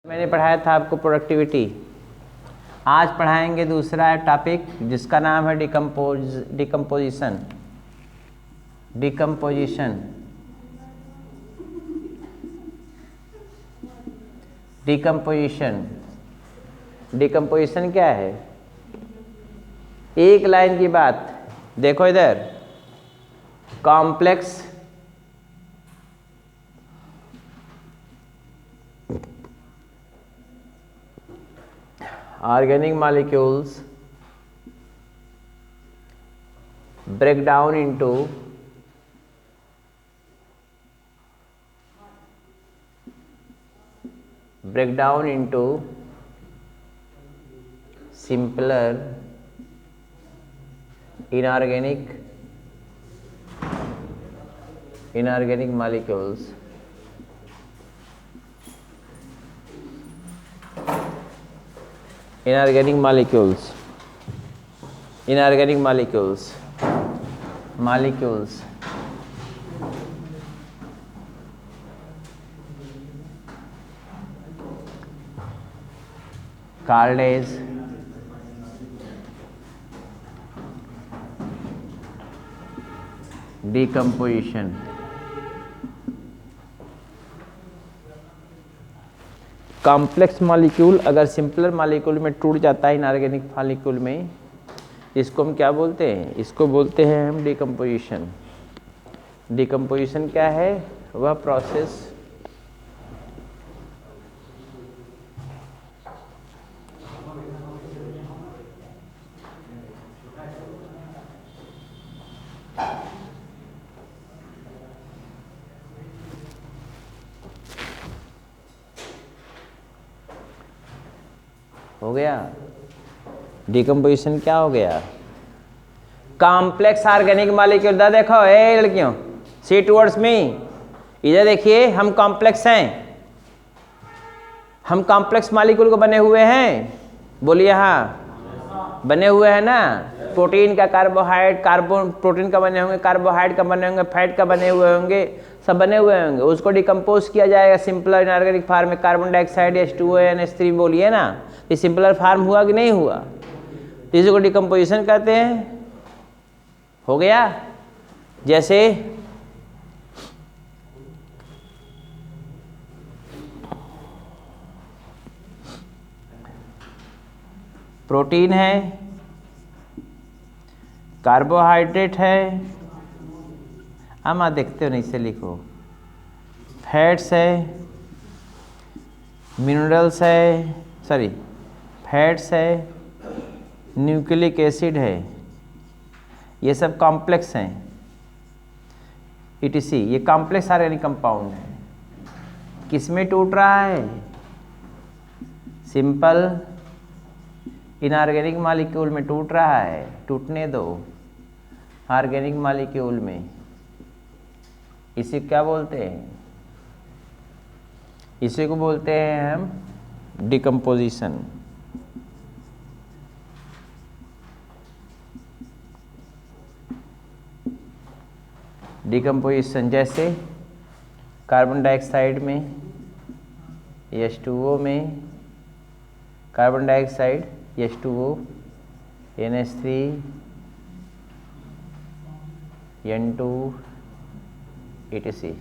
मैंने पढ़ाया था आपको प्रोडक्टिविटी। आज पढ़ाएंगे दूसरा टॉपिक जिसका नाम है डिकम्पोजिशन। डिकम्पोजिशन क्या है? एक लाइन की बात देखो इधर, complex organic molecules break down into simpler inorganic molecules called as decomposition। Complex molecule अगर सिंपलर मॉलिक्यूल में टूट जाता है इनऑर्गेनिक मॉलिक्यूल में, इसको हम क्या बोलते हैं? इसको बोलते हैं हम डिकम्पोजिशन। डिकम्पोजिशन क्या है? वह प्रोसेस हो गया। डिकम्पोजिशन क्या हो गया? Complex organic molecule. इधर देखो ए लड़कियों, सी टुवर्ड्स मी, इधर देखिए, हम कॉम्प्लेक्स हैं, हम कॉम्प्लेक्स मॉलिक्यूल को बने हुए हैं। बोलिए हाँ, बने हुए हैं ना। प्रोटीन का कार्बोहाइड्रेट, प्रोटीन का बने होंगे, कार्बोहाइड्रेट का बने होंगे, फैट का बने हुए होंगे, सब बने हुए होंगे। उसको डिकम्पोज किया जाएगा सिंपलर इनऑर्गेनिक फार्म में। कार्बन डाइऑक्साइड H2O NH3 बोलिए ना, ये सिंपलर फार्म हुआ कि नहीं हुआ? इसी को डिकम्पोजिशन कहते हैं। हो गया। जैसे प्रोटीन है, कार्बोहाइड्रेट है, हम देखते हो नहीं से लिखो, फैट्स है, मिनरल्स है, सॉरी फैट्स है, न्यूक्लिक एसिड है, ये सब कॉम्प्लेक्स हैं। ETC ये कॉम्प्लेक्स ऑर्गेनिक कंपाउंड है। किस में टूट रहा है? सिंपल इनऑर्गेनिक मॉलिक्यूल में टूट रहा है। टूटने दो ऑर्गेनिक मॉलिक्यूल में। इसे क्या बोलते हैं? इसी को बोलते हैं हम डिकम्पोजिशन। डिकम्पोजिशन जैसे कार्बन डाइऑक्साइड में H2O में, carbon dioxide H2O NH3 N2 etc।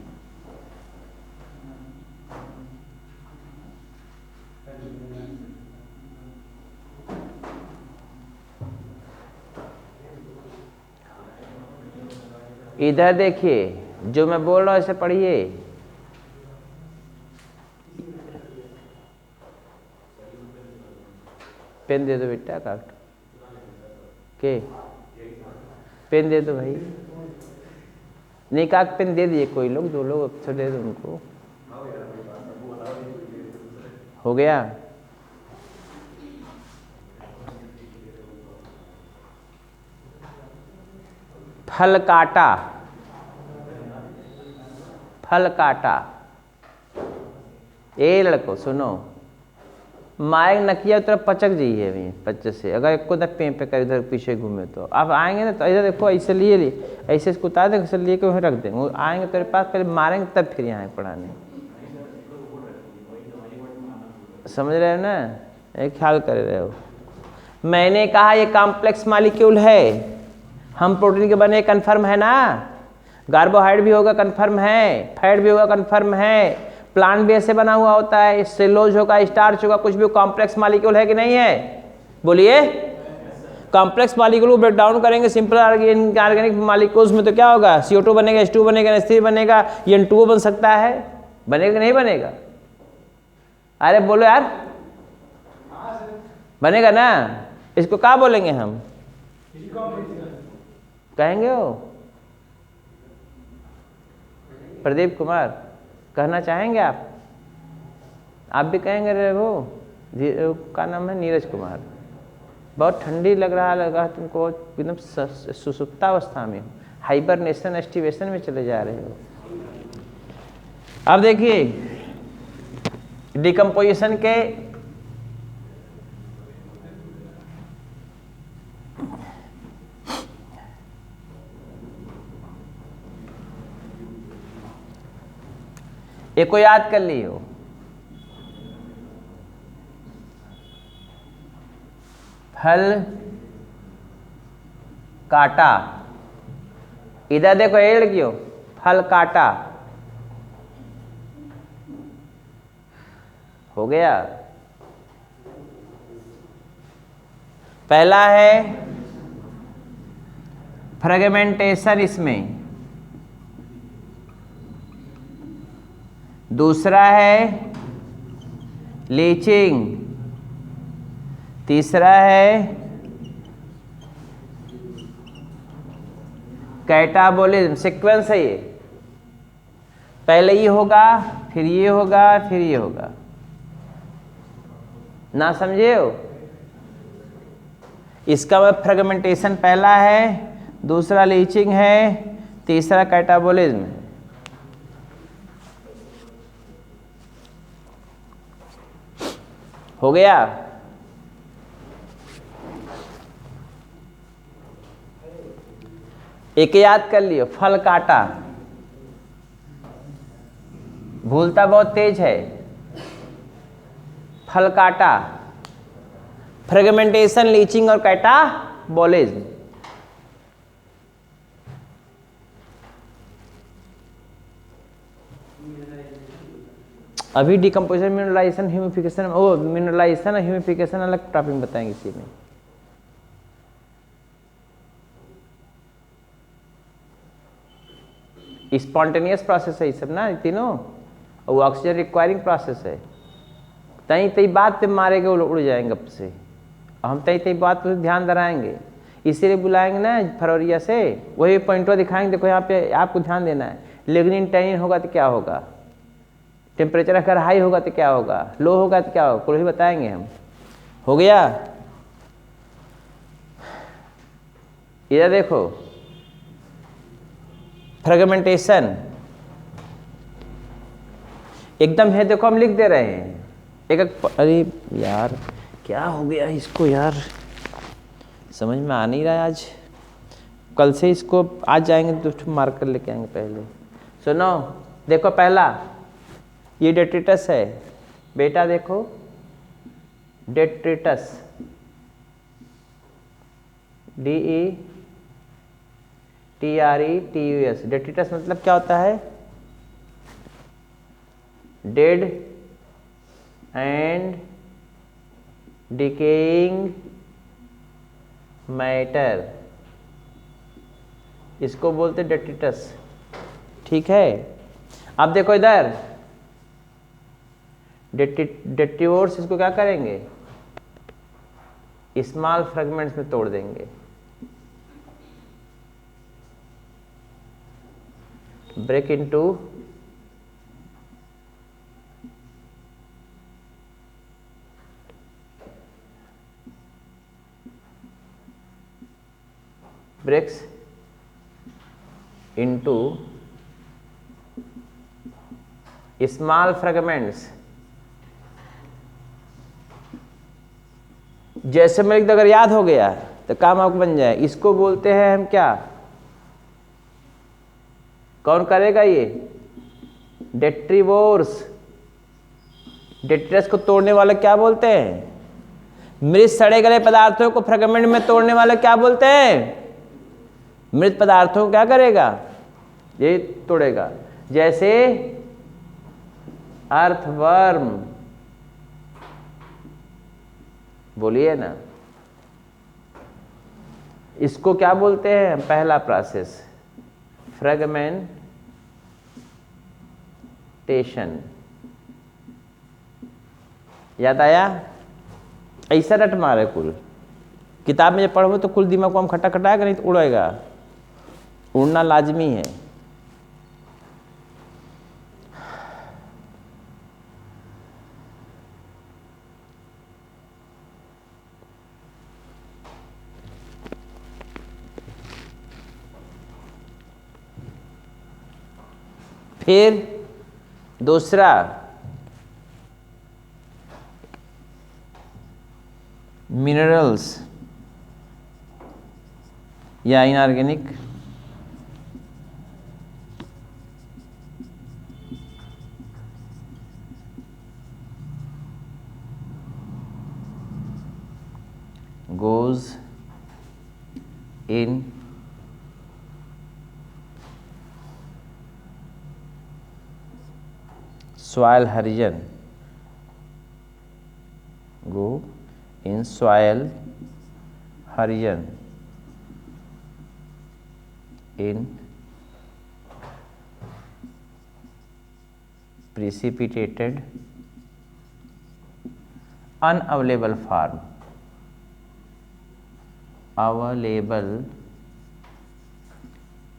इधर देखिए, जो मैं बोल रहा हूं इसे पढ़िए। पेन दे दो बेटा, काट के पेन दे दो भाई। नहीं काट, पेन दे दिए कोई लोग, दो लोग अक्सर दे दो उनको। हो गया। फल काटा, फल काटा। ए लड़को सुनो, माइक नकिया तरफ पचक जाइए अभी बच्चे से। अगर एक को पे पे कर इधर पीछे घूमे तो आप आएंगे ना, तो इधर देखो ऐसे लिए ऐसे इसको उतार देंगे, ऐसे लिए के वहीं रख देंगे। वो आएंगे तेरे पास, पहले मारेंगे तब फिर यहाँ पढ़ाने। समझ रहे हो ना, एक ख्याल कर रहे हो। मैंने कहा ये कॉम्प्लेक्स मॉलिक्यूल है, हम प्रोटीन के बने कन्फर्म है ना, कार्बोहाइड्रेट भी होगा कन्फर्म है, फैट भी होगा कन्फर्म है, प्लांट भी ऐसे बना हुआ होता है, सेलोज होगा, स्टार्च होगा, कुछ भी कॉम्प्लेक्स मॉलिक्यूल है कि नहीं है? बोलिए। कॉम्प्लेक्स मॉलिक्यूल को ब्रेक डाउन करेंगे सिंपल ऑर्गेनिक मॉलिक्यूल्स में तो क्या होगा? CO2 बनेगा, H2 बनेगा, NH3 बनेगा, N2O बन सकता है, बनेगा कि नहीं बनेगा? अरे बोलो यार, बनेगा ना। इसको क्या बोलेंगे हम? कहेंगे हो प्रदीप कुमार, कहना चाहेंगे आप? आप भी कहेंगे? रे वो का नाम है नीरज कुमार, बहुत ठंडी लगा तुमको, एकदम सुसुप्तावस्था में हो, हाइबरनेशन एक्टिवेशन में चले जा रहे हो। अब देखिए डिकम्पोजिशन के एक को याद कर लियो, फल काटा, इधर देखो ये लड़कियों, फल काटा हो गया। पहला है फ्रेगमेंटेशन इसमें, दूसरा है लीचिंग, तीसरा है कैटाबोलिज्म। सीक्वेंस है ये, पहले ये होगा, फिर ये होगा, फिर ये होगा। ना समझे हो? इसका मतलब फ्रेगमेंटेशन पहला है, दूसरा लीचिंग है, तीसरा कैटाबोलिज्म है। हो गया? एक याद कर लियो, फल काटा, भूलता बहुत तेज है। फल काटा, फ्रेगमेंटेशन, लीचिंग और कैटाबोलिज्म। अभी डिकम्पोजिशन, मिनरलाइजेशन, ह्यूमिफिकेशन, ओ मिनरलाइजेशन और ह्यूमिफिकेशन अलग टॉपिक में बताएंगे इसी में। स्पॉन्टेनियस प्रोसेस है ये सब ना, तीनों, और वो ऑक्सीजन रिक्वायरिंग प्रोसेस है। तई तई बात पे मारेंगे उड़ जाएंगे गप से, हम तई तई बात पर ध्यान धराएंगे, इसीलिए बुलाएंगे ना फरवरिया से, वही पॉइंटवा दिखाएंगे। देखो यहाँ पे आपको ध्यान देना है, लिग्निन टैनिन होगा तो क्या होगा, टेम्परेचर अगर हाई होगा तो क्या होगा, लो होगा तो क्या होगा, कुछ भी बताएंगे हम। हो गया? इधर देखो, फ्रेगमेंटेशन एकदम है, देखो हम लिख दे रहे हैं एक एक। अरे यार क्या हो गया इसको यार, समझ में आ नहीं रहा है आज। कल से इसको आज जाएंगे तो मार्कर लेके आएंगे। पहले सुनो, देखो पहला ये डेट्रिटस है बेटा, देखो डेट्रिटस, DETRETUS। डेट्रिटस मतलब क्या होता है? डेड एंड डिकेइंग मैटर, इसको बोलते डेट्रिटस। ठीक है? अब देखो इधर डेट्रिओर्स, इसको क्या करेंगे? स्मॉल फ्रेगमेंट्स में तोड़ देंगे। Break into breaks into small fragments. जैसे मैं अगर याद हो गया तो काम आपको बन जाए। इसको बोलते हैं हम क्या? कौन करेगा ये? डेट्रीवोर्स। डिट्रेस को तोड़ने वाले क्या बोलते हैं? मृत सड़े गले पदार्थों को फ्रेगमेंट में तोड़ने वाले क्या बोलते हैं? मृत पदार्थों को क्या करेगा? ये तोड़ेगा। जैसे अर्थवर्म, बोलिए ना, इसको क्या बोलते हैं? पहला प्रोसेस फ्रेगमेंटेशन। याद आया? ऐसा रट मारे कुल। किताब में जब पढ़ोगे तो कुल दिमाग को हम खट्टा खटाएगा, नहीं तो उड़ेगा। उड़ना लाजमी है। फिर दूसरा मिनरल्स या inorganic goes in soil hydrogen, go in soil hydrogen in precipitated unavailable form, available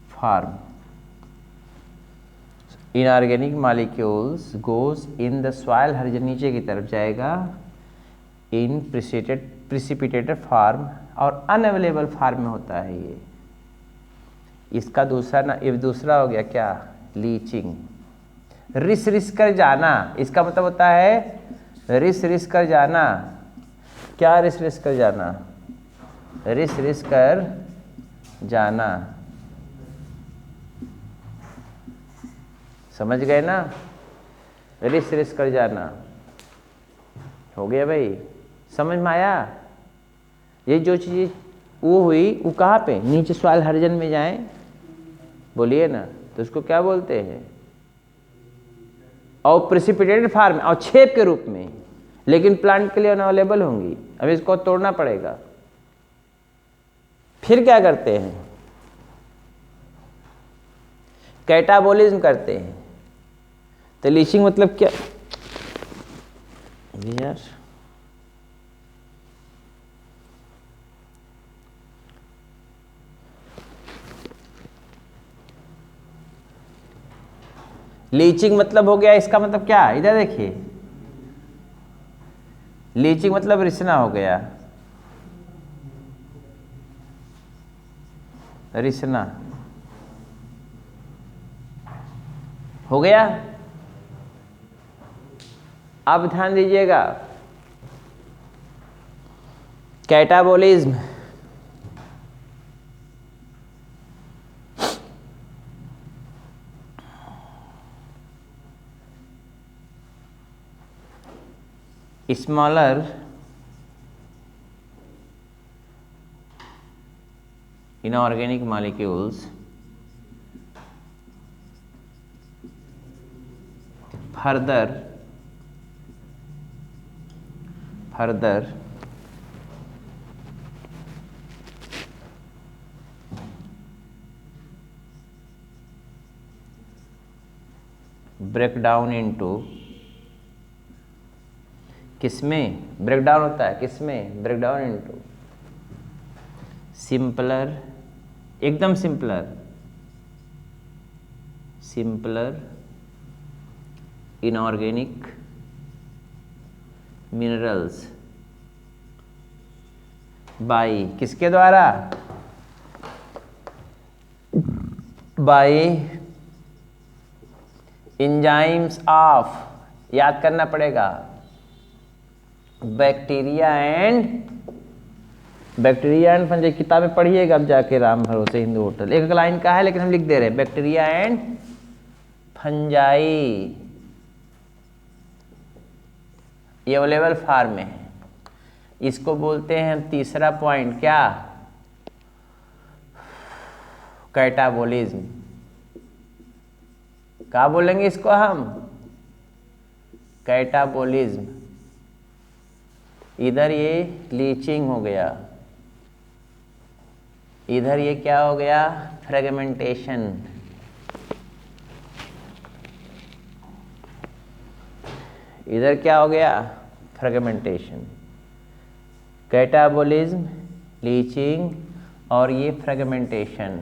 form. Inorganic molecules goes in the soil hydrogen, नीचे की तरफ जाएगा, in precipitated form, और unavailable form में होता है ये। इसका दूसरा ना, ये दूसरा हो गया क्या? लीचिंग। रिस रिस कर जाना, इसका मतलब होता है रिस रिस कर जाना। क्या रिस रिस कर जाना? रिस रिस कर जाना। समझ गए ना? रिस रिस कर जाना। हो गया भाई? समझ में आया? ये जो चीज़ वो हुई, वो कहाँ पे? नीचे सॉइल हाइड्रोजन में जाएं, बोलिए ना, तो उसको क्या बोलते हैं? और प्रेसिपिटेटेड फॉर्म, और छेप के रूप में, लेकिन प्लांट के लिए अनअवेलेबल होंगी। अब इसको तोड़ना पड़ेगा। फिर क्या करते हैं? कैटाबोलिज्म करते हैं। तो लीचिंग मतलब क्या यार? लीचिंग मतलब हो गया, इसका मतलब क्या? इधर देखिए, लीचिंग मतलब रिसना हो गया। रिसना हो गया। अब ध्यान दीजिएगा, catabolism smaller inorganic molecules further break down into, किसमें ब्रेक डाउन होता है? किसमें ब्रेक डाउन? इनटू सिंपलर, एकदम सिंपलर इनऑर्गेनिक मिनरल्स बाय किसके द्वारा? बाय एंजाइम्स ऑफ, याद करना पड़ेगा, बैक्टीरिया एंड फंजाई। किताबें पढ़िएगा अब जाके, राम भरोसे हिंदू होटल, एक लाइन का है लेकिन हम लिख दे रहे हैं, बैक्टीरिया एंड फंजाई। ये अवेलेबल फॉर्म में है। इसको बोलते हैं हम तीसरा पॉइंट, क्या? कैटाबोलिज्म। क्या बोलेंगे इसको हम? कैटाबोलिज्म। इधर ये लीचिंग हो गया, इधर ये क्या हो गया? फ्रेगमेंटेशन। इधर क्या हो गया? फ्रेगमेंटेशन। कैटाबोलिज्म, लीचिंग और ये फ्रेगमेंटेशन।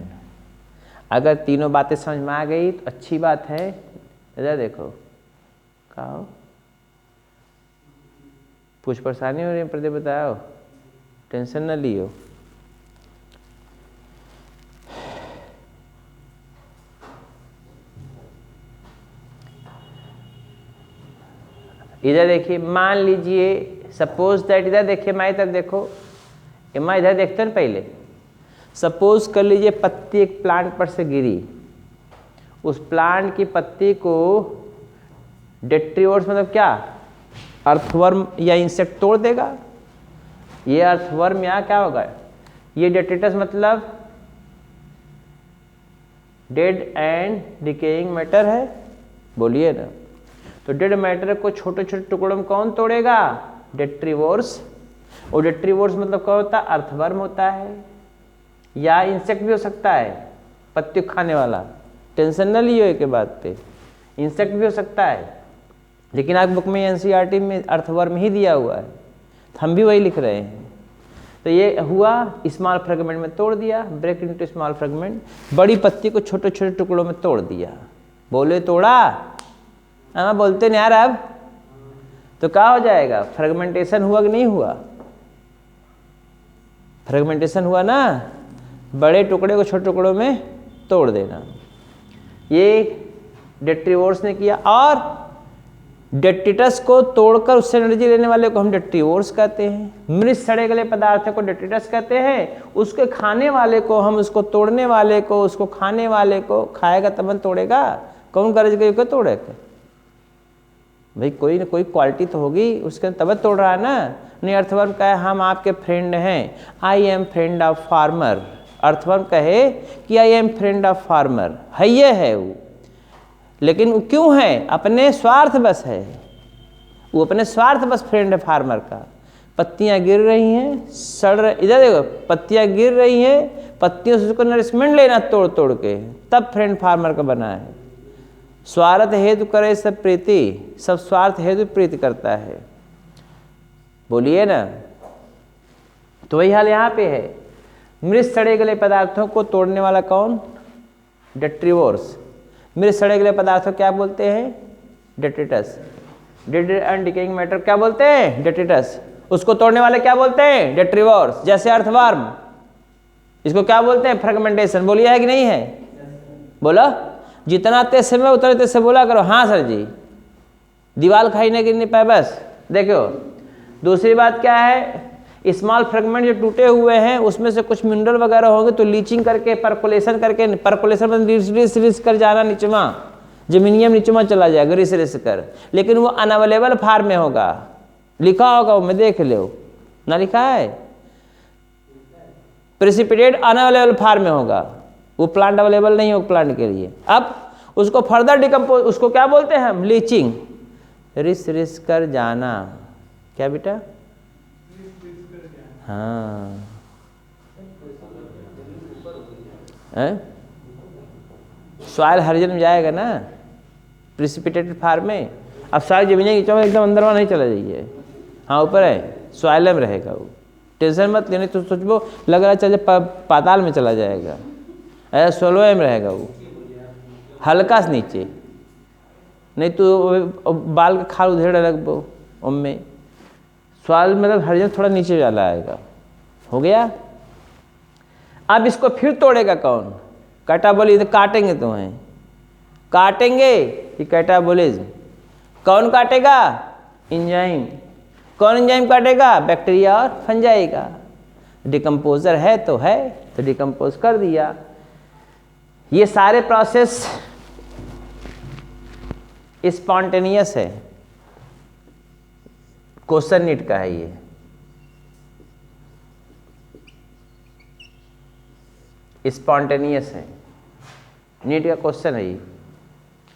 अगर तीनों बातें समझ में आ गई तो अच्छी बात है। इधर देखो, क्या हो? कुछ परेशानी हो रही है? प्रदीप बताओ, टेंशन न लियो। इधर देखिए, मान लीजिए सपोज दैट, इधर देखिए, मैं इधर देखो, मैं इधर देखते हैं पहले। सपोज कर लीजिए पत्ती एक प्लांट पर से गिरी, उस प्लांट की पत्ती को डेट्रीवर्स मतलब क्या? अर्थवर्म या इंसेक्ट तोड़ देगा। ये अर्थवर्म या क्या होगा? ये डेट्रिटस मतलब डेड एंड डिकेइंग मैटर है, बोलिए ना। तो डेड मैटर को छोटे छोटे टुकड़ों में कौन तोड़ेगा? डेट्रीवोर्स। और डेट्रीवोर्स मतलब क्या होता है? अर्थवर्म होता है, या इंसेक्ट भी हो सकता है, पत्ती खाने वाला। टेंशन न लियो एक बात पे, इंसेक्ट भी हो सकता है, लेकिन आप बुक में एनसीईआरटी में अर्थवर्म ही दिया हुआ है, तो हम भी वही लिख रहे हैं। तो ये हुआ, स्मॉल फ्रेगमेंट में तोड़ दिया, ब्रेक इनटू स्मॉल फ्रेगमेंट। बड़ी पत्ती को छोटे छोटे टुकड़ों में तोड़ दिया। बोले तोड़ा? हाँ, बोलते नहीं यार। अब तो क्या हो जाएगा? फ्रेगमेंटेशन हुआ कि नहीं हुआ? फ्रेगमेंटेशन हुआ ना, बड़े टुकड़े को छोटे टुकड़ों में तोड़ देना। ये डेट्रीवोर्स ने किया। और डेट्रिटस को तोड़कर उससे एनर्जी लेने वाले को हम डेट्रीवोर्स कहते हैं। मृत सड़े गले पदार्थों को डेट्रिटस कहते हैं। उसके खाने वाले को हम, उसको तोड़ने वाले को, उसको खाने वाले को, खाएगा तब तोड़ेगा। कौन करेगा? क्यों तोड़ेगा भाई? कोई ना कोई क्वालिटी तो होगी उसके, तब तोड़ रहा है ना। नहीं, अर्थवर्म कहे हम आपके फ्रेंड हैं, I am friend of farmer. Earthworm कहे कि I am friend of farmer, है ये है वो, लेकिन वो क्यों है? अपने स्वार्थ बस है वो, अपने स्वार्थ बस फ्रेंड है फार्मर का। पत्तियां गिर रही हैं, सड़ रही, इधर देखो, पत्तियां गिर रही हैं, पत्तियों से उसको नरिशमेंट लेना तोड़ तोड़ के, तब फ्रेंड फार्मर का बना है। स्वार्थ हेतु करे सब प्रीति, सब स्वार्थ हेतु प्रीति करता है, बोलिए ना। तो वही हाल यहाँ पे है। मृत सड़े गले पदार्थों को तोड़ने वाला कौन? डेट्रीवोर्स। मृत सड़े गले पदार्थों क्या बोलते हैं? Detritus. Dead and decaying matter क्या बोलते हैं? डेट्रिटस। उसको तोड़ने वाले क्या बोलते हैं? डेट्रीवोर्स। जैसे अर्थवर्म, इसको क्या बोलते हैं? फ्रेगमेंटेशन। बोलिए है कि नहीं है? बोला? जितना तेज से मैं उतना तेज से बोला करो। हाँ सर जी, दीवार खाई नहीं गिरने पाए बस। देखो दूसरी बात क्या है? स्मॉल फ्रेगमेंट जो टूटे हुए हैं उसमें से कुछ मिनरल वगैरह होंगे, तो लीचिंग करके, परकोलेशन करके, परकोलेशन में रिस कर जाना नीचमा, जमीनियम नीचमा चला जाएगा रिस कर, लेकिन वो अनअवेलेबल फॉर्म में होगा। लिखा होगा वो, मैं देख लो ना, लिखा है प्रेसिपिटेट अनअवेलेबल फॉर्म में होगा, वो प्लांट अवेलेबल नहीं होगा प्लांट के लिए। अब उसको फर्दर डिकम्पोज, उसको क्या बोलते हैं हम? लीचिंग। रिस कर जाना। क्या बेटा? हाँ, सॉइल हरिजन में जाएगा ना, प्रेसिपिटेटेड फॉर्म में। अब सारी जमीनें एकदम अंदर वहाँ नहीं चला जाइए, हाँ ऊपर है, सॉइल में रहेगा वो। टेंशन मत लेने, तो सोचो लग रहा है चल पाताल में चला जाएगा, ऐसा सोलवे में रहेगा वो, हल्का से नीचे, नहीं तो बाल का खाल उधेड़ लग उनमें। सॉइल मतलब हरिजन थोड़ा नीचे वाला आएगा। हो गया? अब इसको फिर तोड़ेगा कौन? कैटाबोलिज्म। काटेंगे तुम्हें, काटेंगे कि कैटाबोलिज्म। कौन काटेगा? एंजाइम। कौन एंजाइम काटेगा? बैक्टीरिया और फंजाई का। डिकम्पोजर है तो डिकम्पोज कर दिया। ये सारे प्रोसेस स्पॉन्टेनियस है, क्वेश्चन नीट का है ये, स्पॉन्टेनियस है, नीट का क्वेश्चन है ये,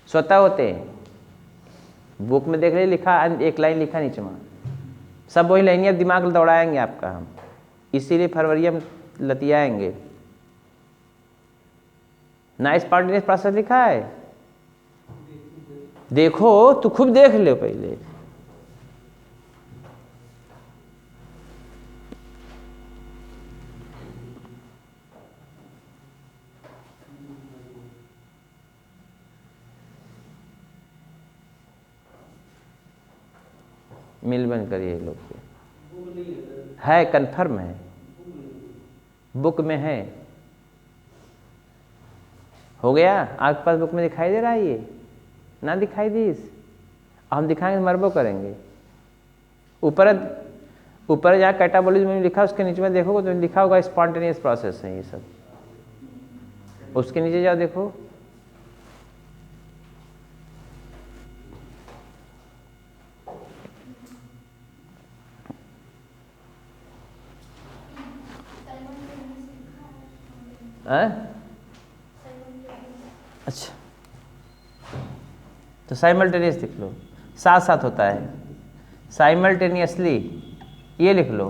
स्वतः होते हैं। बुक में देख रहे लिखा, एक लाइन लिखा नीचे में, सब वही लाइन, अब दिमाग दौड़ाएंगे आपका हम, इसीलिए फरवरी हम लतियाएंगे ना। स्पॉन्टेनियस प्रोसेस लिखा है, देखो तो खूब देख लो पहले। मिल बन करिए लोग के है, कंफर्म है, बुक में है, हो गया आपके पास, बुक में दिखाई दे रहा है ये, ना दिखाई दी हम दिखाएंगे, मरबो करेंगे। ऊपर ऊपर जहाँ कैटाबॉलिज्म में लिखा उसके नीचे में देखोगे तो लिखा होगा स्पॉन्टेनियस प्रोसेस है ये सब, उसके नीचे जाओ देखो। अच्छा, तो साइमल्टेनियस लिख लो, साथ साथ होता है, साइमल्टेनियसली ये लिख लो,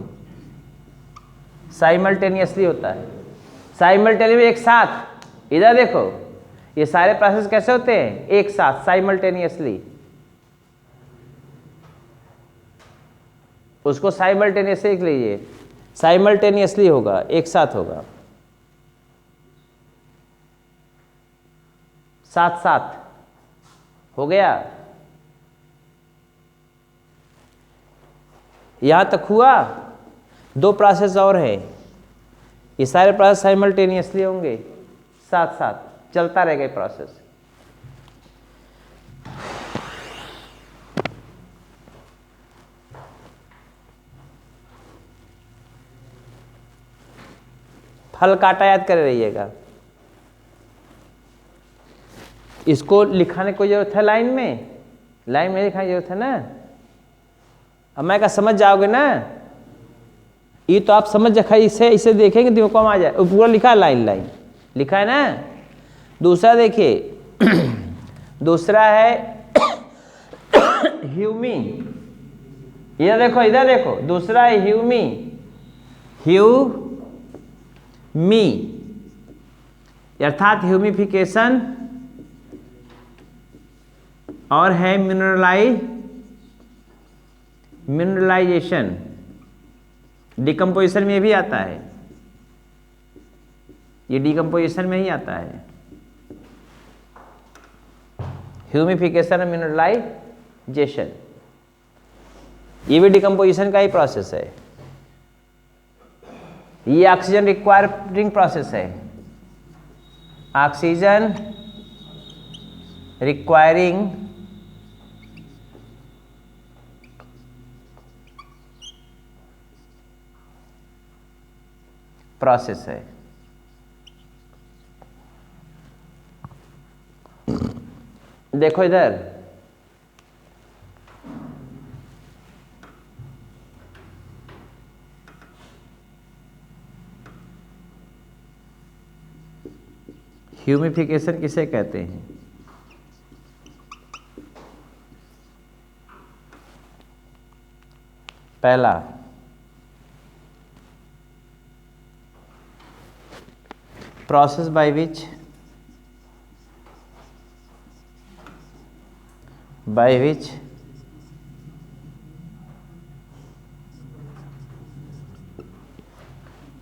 साइमल्टेनियसली होता है, साइमल्टेनियस एक साथ। इधर देखो ये सारे प्रोसेस कैसे होते हैं, एक साथ साइमल्टेनियसली, उसको साइमल्टेनियसली लिख लीजिए, साइमल्टेनियसली होगा, एक साथ होगा, साथ साथ हो गया। यहां तक हुआ, दो प्रोसेस और है, ये सारे प्रोसेस साइमल्टेनियसली होंगे, साथ साथ चलता रहेगा प्रोसेस। फल काटा याद कर रहिएगा, इसको लिखाने की कोई जरूरत है लाइन में, लाइन में लिखाने की जरूरत है ना। अब मैं क्या समझ जाओगे ना, ये तो आप समझ रखा, इसे देखेंगे दिमाग में आ जाए, पूरा लिखा है, लाइन लाइन लिखा है ना। दूसरा देखिए दूसरा है ह्यूमी, इधर देखो दूसरा है ह्यूमी, ह्यूमी अर्थात ह्यूमिफिकेशन, और है मिनरलाइजेशन, डिकम्पोजिशन में भी आता है, ये डिकम्पोजिशन में ही आता है, ह्यूमिफिकेशन और मिनरलाइजेशन, ये भी डिकम्पोजिशन का ही प्रोसेस है। ये ऑक्सीजन रिक्वायरिंग प्रोसेस है, ऑक्सीजन रिक्वायरिंग प्रोसेस है। देखो इधर ह्यूमिफिकेशन किसे कहते हैं, पहला process by which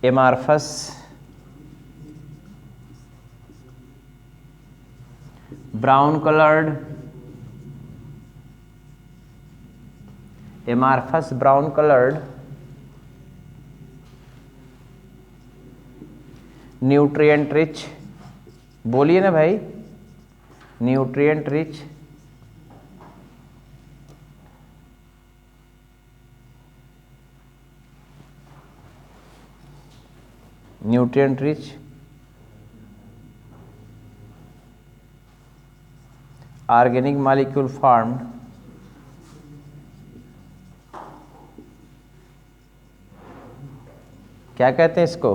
amorphous brown colored nutrient rich, बोलिए ना भाई, nutrient rich organic molecule formed क्या कहते हैं इसको?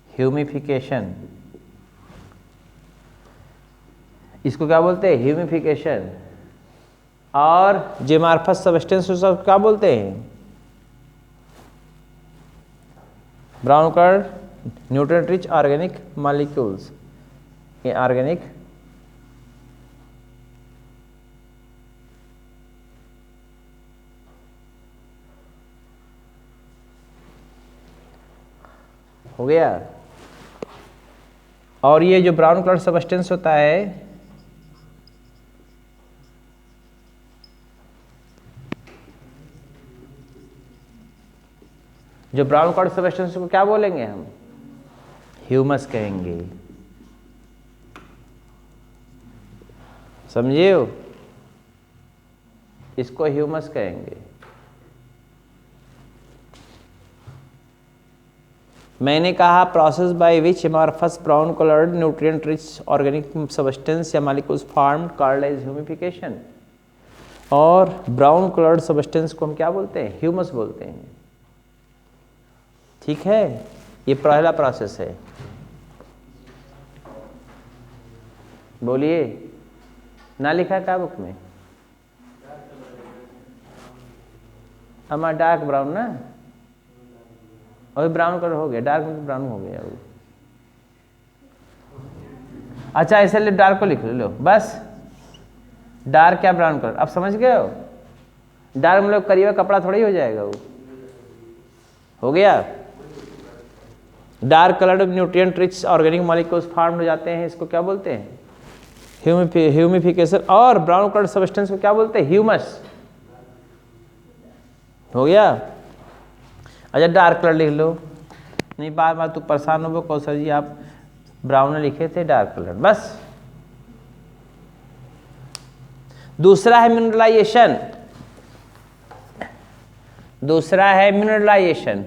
ह्यूमिफिकेशन। इसको क्या बोलते हैं? ह्यूमिफिकेशन। और जेमार्फस सब्सटेंस को क्या बोलते हैं? Brown colour nutrient rich organic molecules. ये ऑर्गेनिक हो गया। और ये जो ब्राउन कलर सब्सटेंस होता है, जो ब्राउन कलर सब्सटेंस को क्या बोलेंगे हम? ह्यूमस कहेंगे। समझे हो? इसको ह्यूमस कहेंगे। मैंने कहा process by which amorphous brown coloured nutrient rich organic substance या molecules formed called as humification. और ब्राउन कलर्ड सब्सटेंस को हम क्या बोलते हैं? ह्यूमस बोलते हैं। ठीक है, ये पहला प्रोसेस है। बोलिए, ना लिखा है क्या बुक में? हमारा डार्क ब्राउन ना, और ब्राउन कलर हो गया, डार्क ब्राउन हो गया वो। अच्छा, ऐसे ले डार्क को लिख लो बस। डार्क क्या ब्राउन कलर, अब समझ गए हो? डार्क मतलब करीबा कपड़ा थोड़ा ही हो जाएगा वो। हो गया। Dark coloured nutrient rich organic molecules form हो जाते हैं, इसको क्या बोलते हैं? ह्यूमिफिकेशन। और ब्राउन कलर्ड सब्सटेंस को क्या बोलते हैं? ह्यूमस। हो गया। अच्छा, डार्क कलर लिख लो। नहीं, बार बार तू परेशान हो कौशल जी, आप ब्राउन लिखे थे, डार्क कलर बस। दूसरा है मिनरलाइजेशन। दूसरा है मिनरलाइजेशन।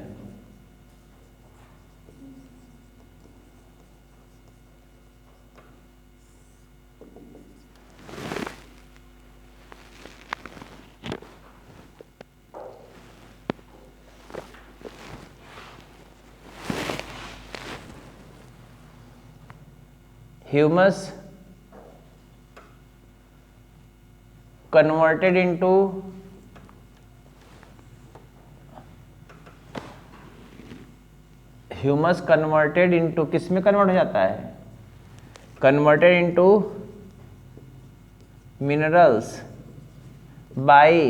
Humus converted into किस में कन्वर्ट हो जाता है? Converted into minerals bye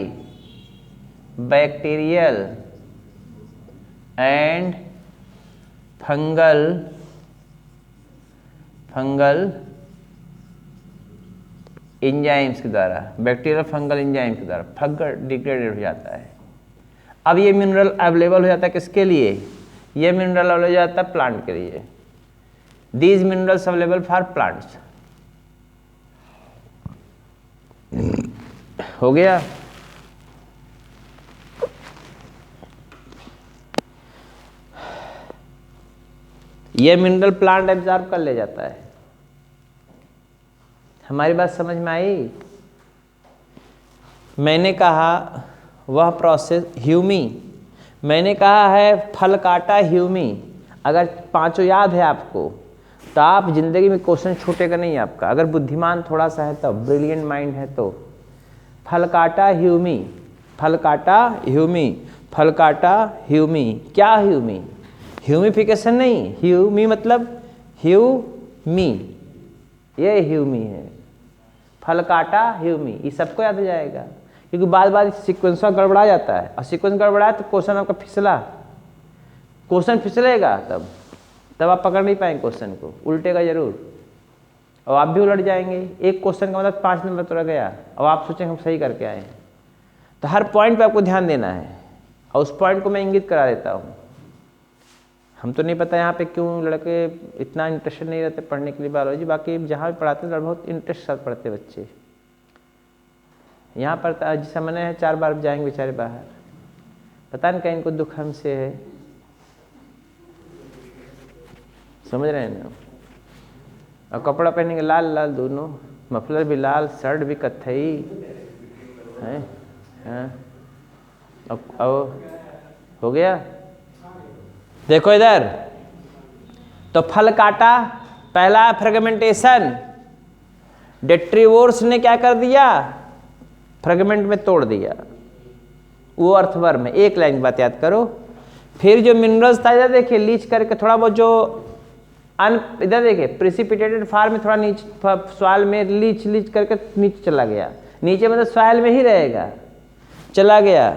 bacterial and fungal enzymes के द्वारा। बैक्टीरियल फंगल एंजाइम्स के द्वारा फंगल डिग्रेडेड हो जाता है। अब ये मिनरल अवेलेबल हो जाता है किसके लिए? ये मिनरल अवेलेबल हो जाता है प्लांट के लिए। These minerals available for plants. हो गया। ये मिनरल प्लांट एब्जॉर्ब कर ले जाता है। हमारी बात समझ में आई? मैंने कहा वह प्रोसेस ह्यूमी, मैंने कहा है फल काटा ह्यूमी। अगर पांचों याद है आपको तो आप जिंदगी में क्वेश्चन छूटेगा नहीं आपका, अगर बुद्धिमान थोड़ा सा है तो, ब्रिलियंट माइंड है तो। फल काटा ह्यूमी, फल काटा ह्यूमी, फल काटा ह्यूमी। क्या ह्यूमी? ह्यूमिफिकेशन नहीं, ह्यूमी मतलब ह्यूमी, ये ह्यूमी है। फल काटा ह्यूमी, ये सबको याद हो जाएगा, क्योंकि बार बार सीक्वेंस गड़बड़ा जाता है, और सीक्वेंस गड़बड़ा तो क्वेश्चन आपका फिसला, क्वेश्चन फिसलेगा तब आप पकड़ नहीं पाएंगे क्वेश्चन को, उल्टेगा जरूर, और आप भी उलट जाएंगे। एक क्वेश्चन का मतलब 5 नंबर तो रह गया, अब आप सोचेंगे हम सही करके आए। तो हर पॉइंट पे आपको ध्यान देना है, और उस पॉइंट को मैं इंगित करा देता हूँ। हम तो नहीं पता यहाँ पे क्यों लड़के इतना इंटरेस्टेड नहीं रहते पढ़ने के लिए बायोलॉजी, बाकी जहाँ भी पढ़ाते हैं बहुत इंटरेस्ट साथ पढ़ते बच्चे। यहाँ पर जिस समय है 4 बार जाएंगे बेचारे बाहर, पता नहीं कहीं इनको दुख हमसे है, समझ रहे हैं ना। और कपड़ा पहनेंगे लाल लाल दोनों, मफलर भी लाल, शर्ट भी कत्थई है। हाँ, अब हो गया। देखो इधर, तो फल काटा, पहला फ्रेगमेंटेशन, डेट्रीवोर्स ने क्या कर दिया, फ्रेगमेंट में तोड़ दिया, वो अर्थवर्म में। एक लाइन की बात याद करो। फिर जो मिनरल्स था, इधर देखिए लीच करके थोड़ा बहुत जो इधर देखिए प्रिसिपिटेटेड फॉर्म में थोड़ा नीचे सॉइल में लीच करके नीचे चला गया, नीचे मतलब सॉइल में ही रहेगा, चला गया,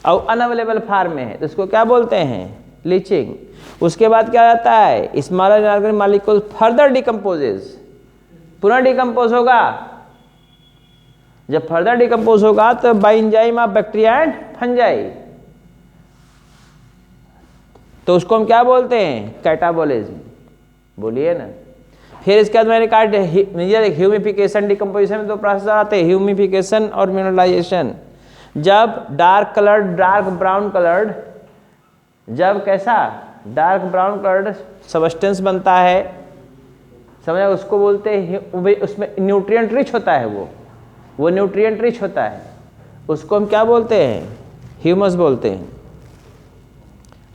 और अनअवेलेबल फॉर्म में है तो इसको क्या बोलते हैं, लीचिंग। उसके बाद क्या आता है, smaller inorganic molecule further decomposes, पुनः डिकम्पोज होगा। जब फर्दर डिकम्पोज होगा तो bye enzyme of bacteria and fungi, तो उसको हम क्या बोलते हैं, कैटाबोलिज्म। बोलिए ना। फिर इसके बाद मैंने कहा ह्यूमिफिकेशन, डिकम्पोजिशन में दो प्रोसेस आते हैं, ह्यूमिफिकेशन और मिनरलाइजेशन। जब डार्क ब्राउन कलर्ड, जब कैसा डार्क ब्राउन कलर्ड सबस्टेंस बनता है, समझा, उसको बोलते हैं, उसमें न्यूट्रिएंट रिच होता है, वो न्यूट्रिएंट रिच होता है, उसको हम क्या बोलते हैं, ह्यूमस बोलते हैं।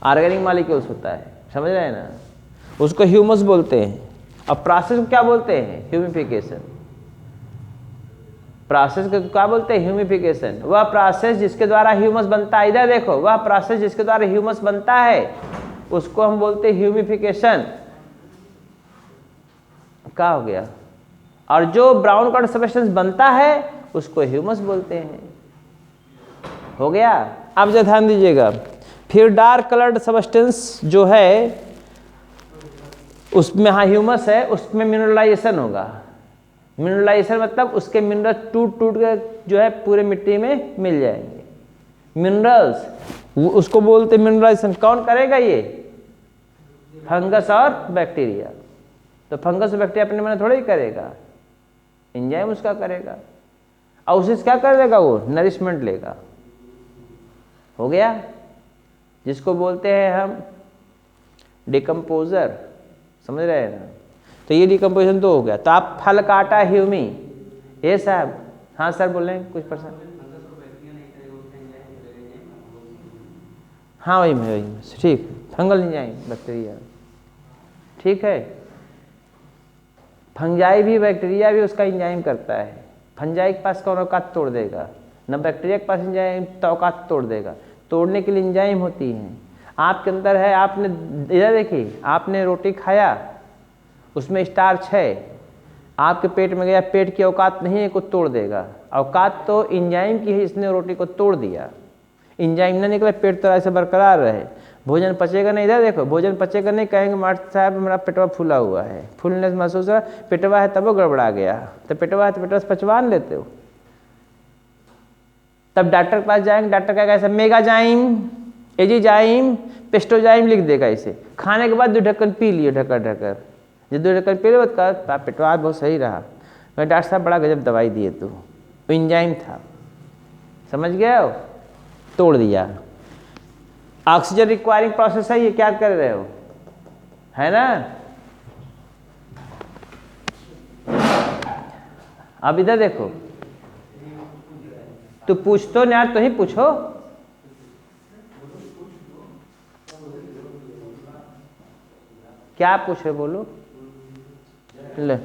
ऑर्गेनिक मॉलिक्यूल्स होता है, समझ रहे हैं ना, उसको ह्यूमस बोलते हैं। अब प्रोसेस को क्या बोलते हैं, ह्यूमिफिकेशन। प्रोसेस को क्या बोलते हैं, ह्यूमिफिकेशन। वह प्रोसेस जिसके द्वारा ह्यूमस बनता है, इधर देखो, वह प्रोसेस जिसके द्वारा ह्यूमस बनता है उसको हम बोलते हैं ह्यूमिफिकेशन। क्या हो गया, और जो ब्राउन कलर सबस्टेंस बनता है उसको ह्यूमस बोलते हैं। हो गया। अब जो ध्यान दीजिएगा, फिर डार्क कलर्ड सबस्टेंस जो है उसमें, हाँ ह्यूमस है, उसमें मिनरलाइजेशन होगा। मिनरलाइजेशन मतलब उसके मिनरल टूट के जो है पूरे मिट्टी में मिल जाएंगे। मिनरल्स उसको बोलते हैं मिनरलाइजेशन। कौन करेगा ये, फंगस और बैक्टीरिया। तो फंगस और बैक्टीरिया अपने मन थोड़ा ही करेगा, एंजाइम उसका करेगा, और उसे क्या कर देगा, वो नरिशमेंट लेगा। हो गया। जिसको बोलते हैं हम डिकम्पोजर, समझ रहे हैं ना। तो ये डिकम्पोजिशन तो हो गया। तो आप फल काटा ह्यूमी, ये साहब, हाँ सर बोल रहे हैं कुछ परसेंट, हाँ वही ठीक, फंगल एंजाइम बैक्टीरिया, ठीक है। फंजाई भी बैक्टीरिया भी उसका एंजाइम करता है। फंजाई के पास कौन औकात तोड़ देगा, न बैक्टीरिया के पास एंजाइम तो औकात तोड़ देगा। तोड़ने के लिए एंजाइम होती हैं। आपके अंदर है, आपने इधर देखिए, आपने रोटी खाया, उसमें स्टार्च है, आपके पेट में गया, पेट की औकात नहीं है को तोड़ देगा, औकात तो एंजाइम की है, इसने रोटी को तोड़ दिया। एंजाइम ना निकले, पेट तो ऐसे बरकरार रहे, भोजन पचेगा नहीं। इधर देखो, भोजन पचेगा नहीं, कहेंगे मास्टर साहब हमारा पेटवा फूला हुआ है, फुलनेस महसूस रहा, पेटवा है तब वो गड़बड़ा गया। तो पेटवा है तो पेटवा से पचवान लेते हो। तब डॉक्टर के पास जाएंगे, डॉक्टर कहेगा ऐसा मेगाजाइम, एजीजाइम, पेस्टोजाइम लिख देगा। इसे खाने के बाद 2 ढक्कन पी लिए, ढक्कर जब 2 ढक्कन पी लो तो पेटवा बहुत सही रहा। मैं डॉक्टर साहब बड़ा गजब दवाई दिए, तो एंजाइम था, समझ गए हो, तोड़ दिया। ऑक्सीजन रिक्वायरिंग प्रोसेस है ये, क्या कर रहे हो, है ना। अब इधर देखो, तो पूछ तो ना, तो ही पूछो। क्या पूछ रहे, बोलो। ले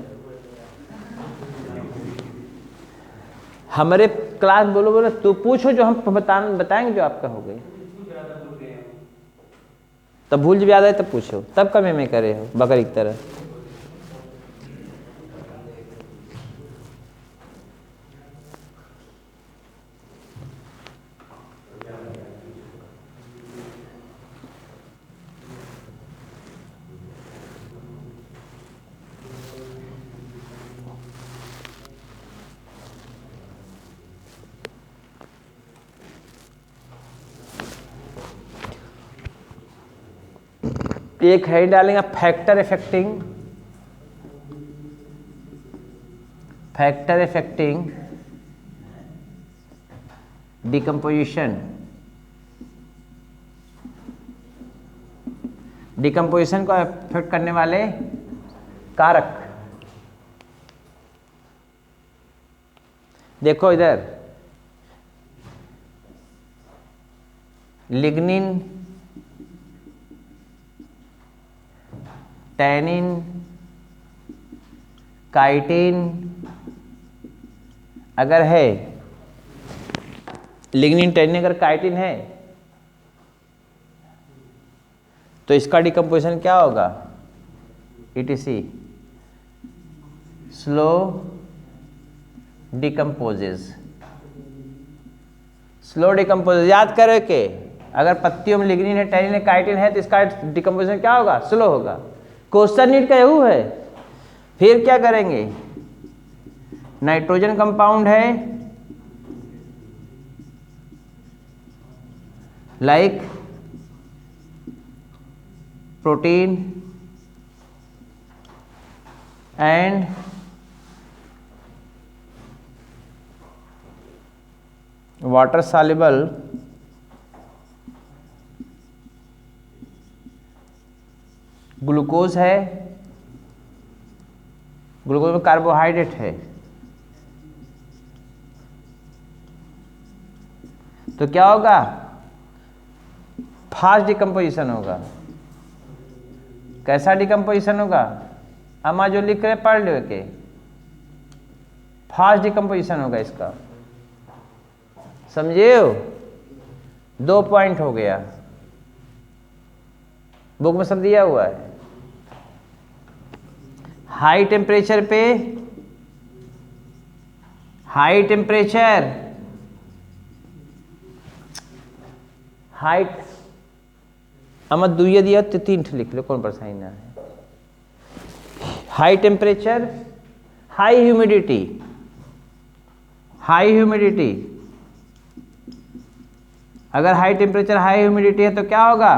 हमारे क्लास, बोलो तो पूछो, जो हम बताएंगे जो आपका हो गई। तब भूल जब याद आए तब पूछो, तब कमे में करे हो बकरी की तरह। एक है डालेंगे फैक्टर इफेक्टिंग डिकम्पोजिशन। डिकम्पोजिशन को इफेक्ट करने वाले कारक। देखो इधर, लिग्निन, टैनिन, काइटिन अगर है, लिग्निन टैनिन अगर काइटिन है तो इसका डिकम्पोजिशन क्या होगा? ETC slow decomposes. Slow decomposes याद करो कि अगर पत्तियों में लिग्निन है, टैनिन है, काइटिन है तो इसका डिकम्पोजिशन क्या होगा? स्लो होगा। क्वेश्चन नीट का यू है। फिर क्या करेंगे? नाइट्रोजन कंपाउंड है like protein and water soluble glucose है, ग्लूकोज में कार्बोहाइड्रेट है, तो क्या होगा? फास्ट डिकम्पोजिशन होगा। कैसा डिकम्पोजिशन होगा? अमा जो लिख रहे पढ़ लो के, फास्ट डिकम्पोजिशन होगा इसका। समझे हो? 2 पॉइंट हो गया, बुक में सब दिया हुआ है। हाई टेम्परेचर पे, हाई टेम्परेचर, हाइट अमत दुइया दिया तो 3 लिख लो, कौन परेशानी ना है। High temperature, high humidity, high humidity. अगर हाई टेम्परेचर हाई ह्यूमिडिटी है तो क्या होगा?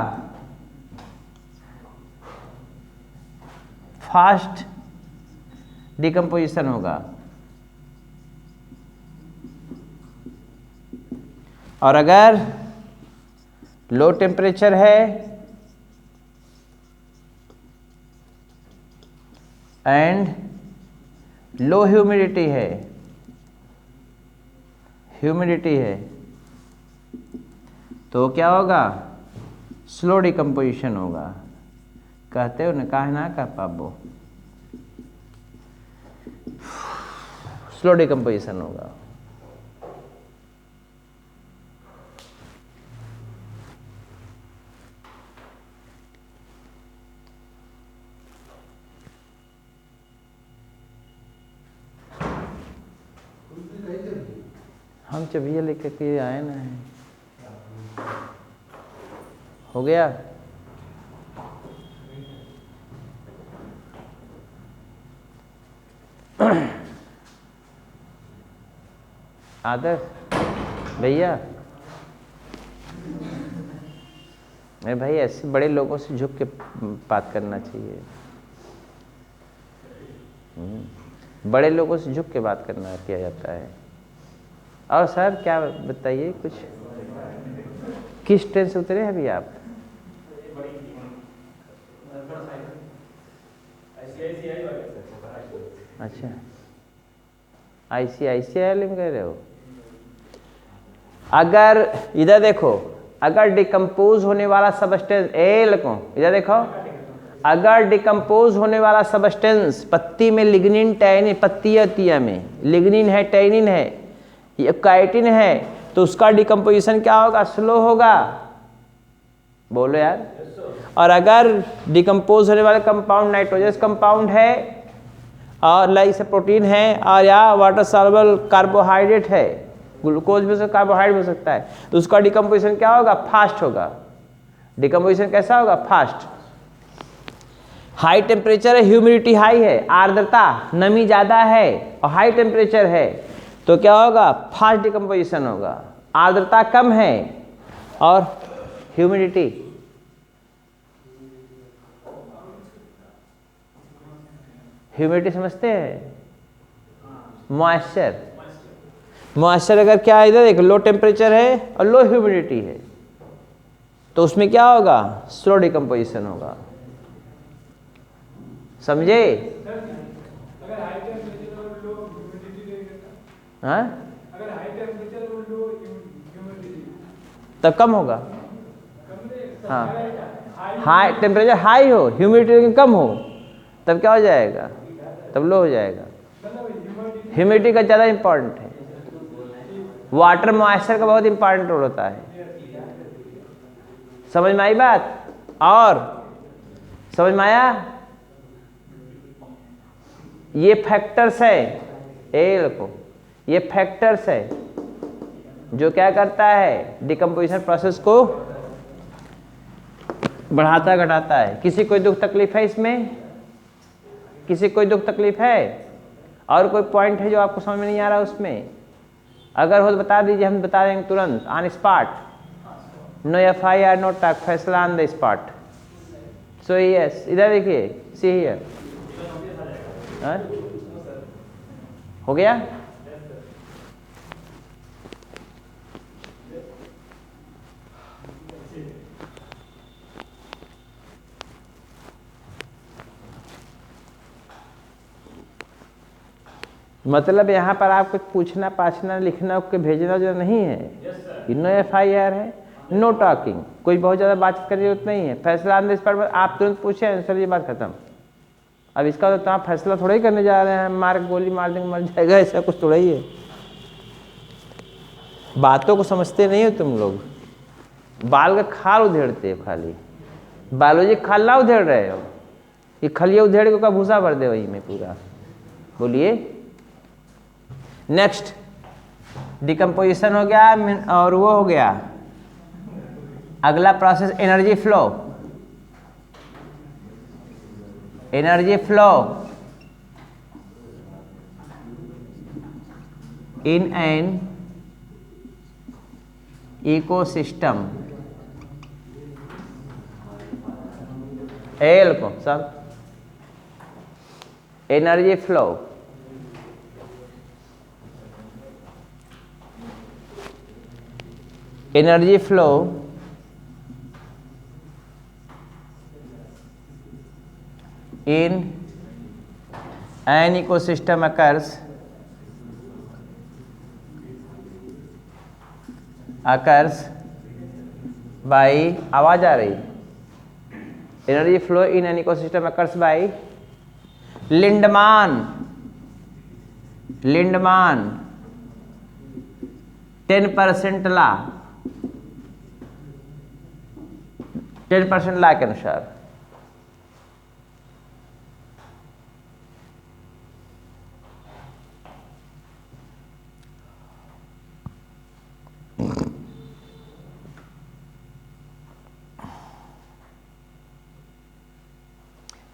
फास्ट डिकम्पोजिशन होगा। और अगर लो टेम्परेचर है एंड लो ह्यूमिडिटी है, ह्यूमिडिटी है, तो क्या होगा? स्लो डिकम्पोजिशन होगा। कहते हो ना, काहे ना कह पाबो, स्लो डिकम्पोजिशन होगा। हम चबिया लेकर के आए ना, हो गया। आदर्श भैया, मेरे भाई ऐसे बड़े लोगों से झुक के बात करना चाहिए। बड़े लोगों से झुक के बात करना किया जाता है। और सर क्या बताइए, कुछ किस ट्रेन से उतरे हैं अभी आप? अच्छा, ICICI में कह रहे हो? अगर इधर देखो, अगर डिकम्पोज होने वाला सबस्टेंस, इधर देखो, अगर डिकम्पोज होने वाला सबस्टेंस पत्ती में लिग्निन टैनिन, पत्तियां में लिग्निन है, टैनिन है, ये काइटिन है, तो उसका डिकम्पोजिशन क्या होगा? स्लो होगा। बोलो यार। और अगर डिकम्पोज होने वाला कंपाउंड नाइट्रोजनस कंपाउंड है और लाइक से प्रोटीन है और या वाटर सॉल्युबल कार्बोहाइड्रेट है, ग्लूकोज में से कार्बोहाइड्रेट हो सकता है, तो उसका डिकम्पोजिशन क्या होगा? फास्ट होगा। डिकम्पोजिशन कैसा होगा? फास्ट। हाई टेम्परेचर है, ह्यूमिडिटी हाई है, आर्द्रता नमी ज़्यादा है और हाई टेम्परेचर है, तो क्या होगा? फास्ट डिकम्पोजिशन होगा। आर्द्रता कम है और ह्यूमिडिटी, ह्यूमिडिटी समझते हैं? मॉइस्चर, मॉइस्चर अगर क्या है, इधर देखो, लो टेम्परेचर है और लो ह्यूमिडिटी है, तो उसमें क्या होगा? स्लो डिकम्पोजिशन होगा। समझे? अगर हाई टेम्परेचर और लो ह्यूमिडिटी रहेगा, हाँ, अगर हाई टेम्परेचर और लो ह्यूमिडिटी तब कम होगा। हाँ, हाई टेम्परेचर हाई हो, ह्यूमिडिटी कम हो, तब क्या हो जाएगा, तब लो हो जाएगा। ह्यूमिडिटी का ज़्यादा इम्पोर्टेंट है, वाटर मॉइस्चर का बहुत इम्पोर्टेंट रोल होता है। समझ में आई बात? और समझ में आया? ये फैक्टर्स है, देखो ये फैक्टर्स है जो क्या करता है, डिकम्पोजिशन प्रोसेस को बढ़ाता घटाता है। किसी कोई दुख तकलीफ है इसमें? किसी कोई दुख तकलीफ है? और कोई पॉइंट है जो आपको समझ में नहीं आ रहा उसमें? अगर हो तो बता दीजिए, हम बता देंगे तुरंत on spot. No FIR no talk, फैसला on the spot. So yes, इधर देखिए, सी हियर, हो गया? मतलब यहाँ पर आप कुछ पूछना पाछना लिखना के भेजना जो नहीं है। नो FIR है, नो टॉकिंग, कोई बहुत ज़्यादा बातचीत करने की जरूरत नहीं है। फैसला ऑन द स्पॉट पर आप तुरंत पूछे आंसर, ये बात खत्म। अब इसका तो आप फैसला थोड़ा ही करने जा रहे हैं, मार गोली मार देंगे मर जाएगा, ऐसा कुछ थोड़ा ही है। बातों को समझते नहीं हो तुम लोग, बाल का खाल उधेड़ते हो खाली, बायोलॉजी खाल ना उधेड़ रहे हो, ये खलिया उधेड़ के का भूसा भर दे वही में पूरा। बोलिए नेक्स्ट, डिकम्पोजिशन हो गया और वो हो गया। अगला process energy flow. Energy flow in an ecosystem. L को सब energy flow energy flow in an ecosystem occurs by, आवाज आ रही, energy flow in an ecosystem occurs by Lindemann 10% ला, 10% ला के अनुसार।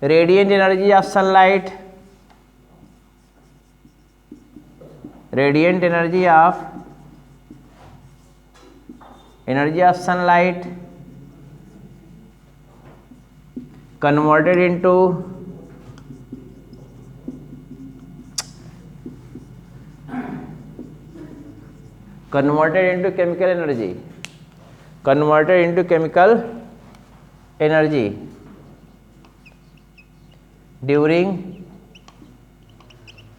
Radiant energy of sunlight, radiant energy of sunlight converted into chemical energy during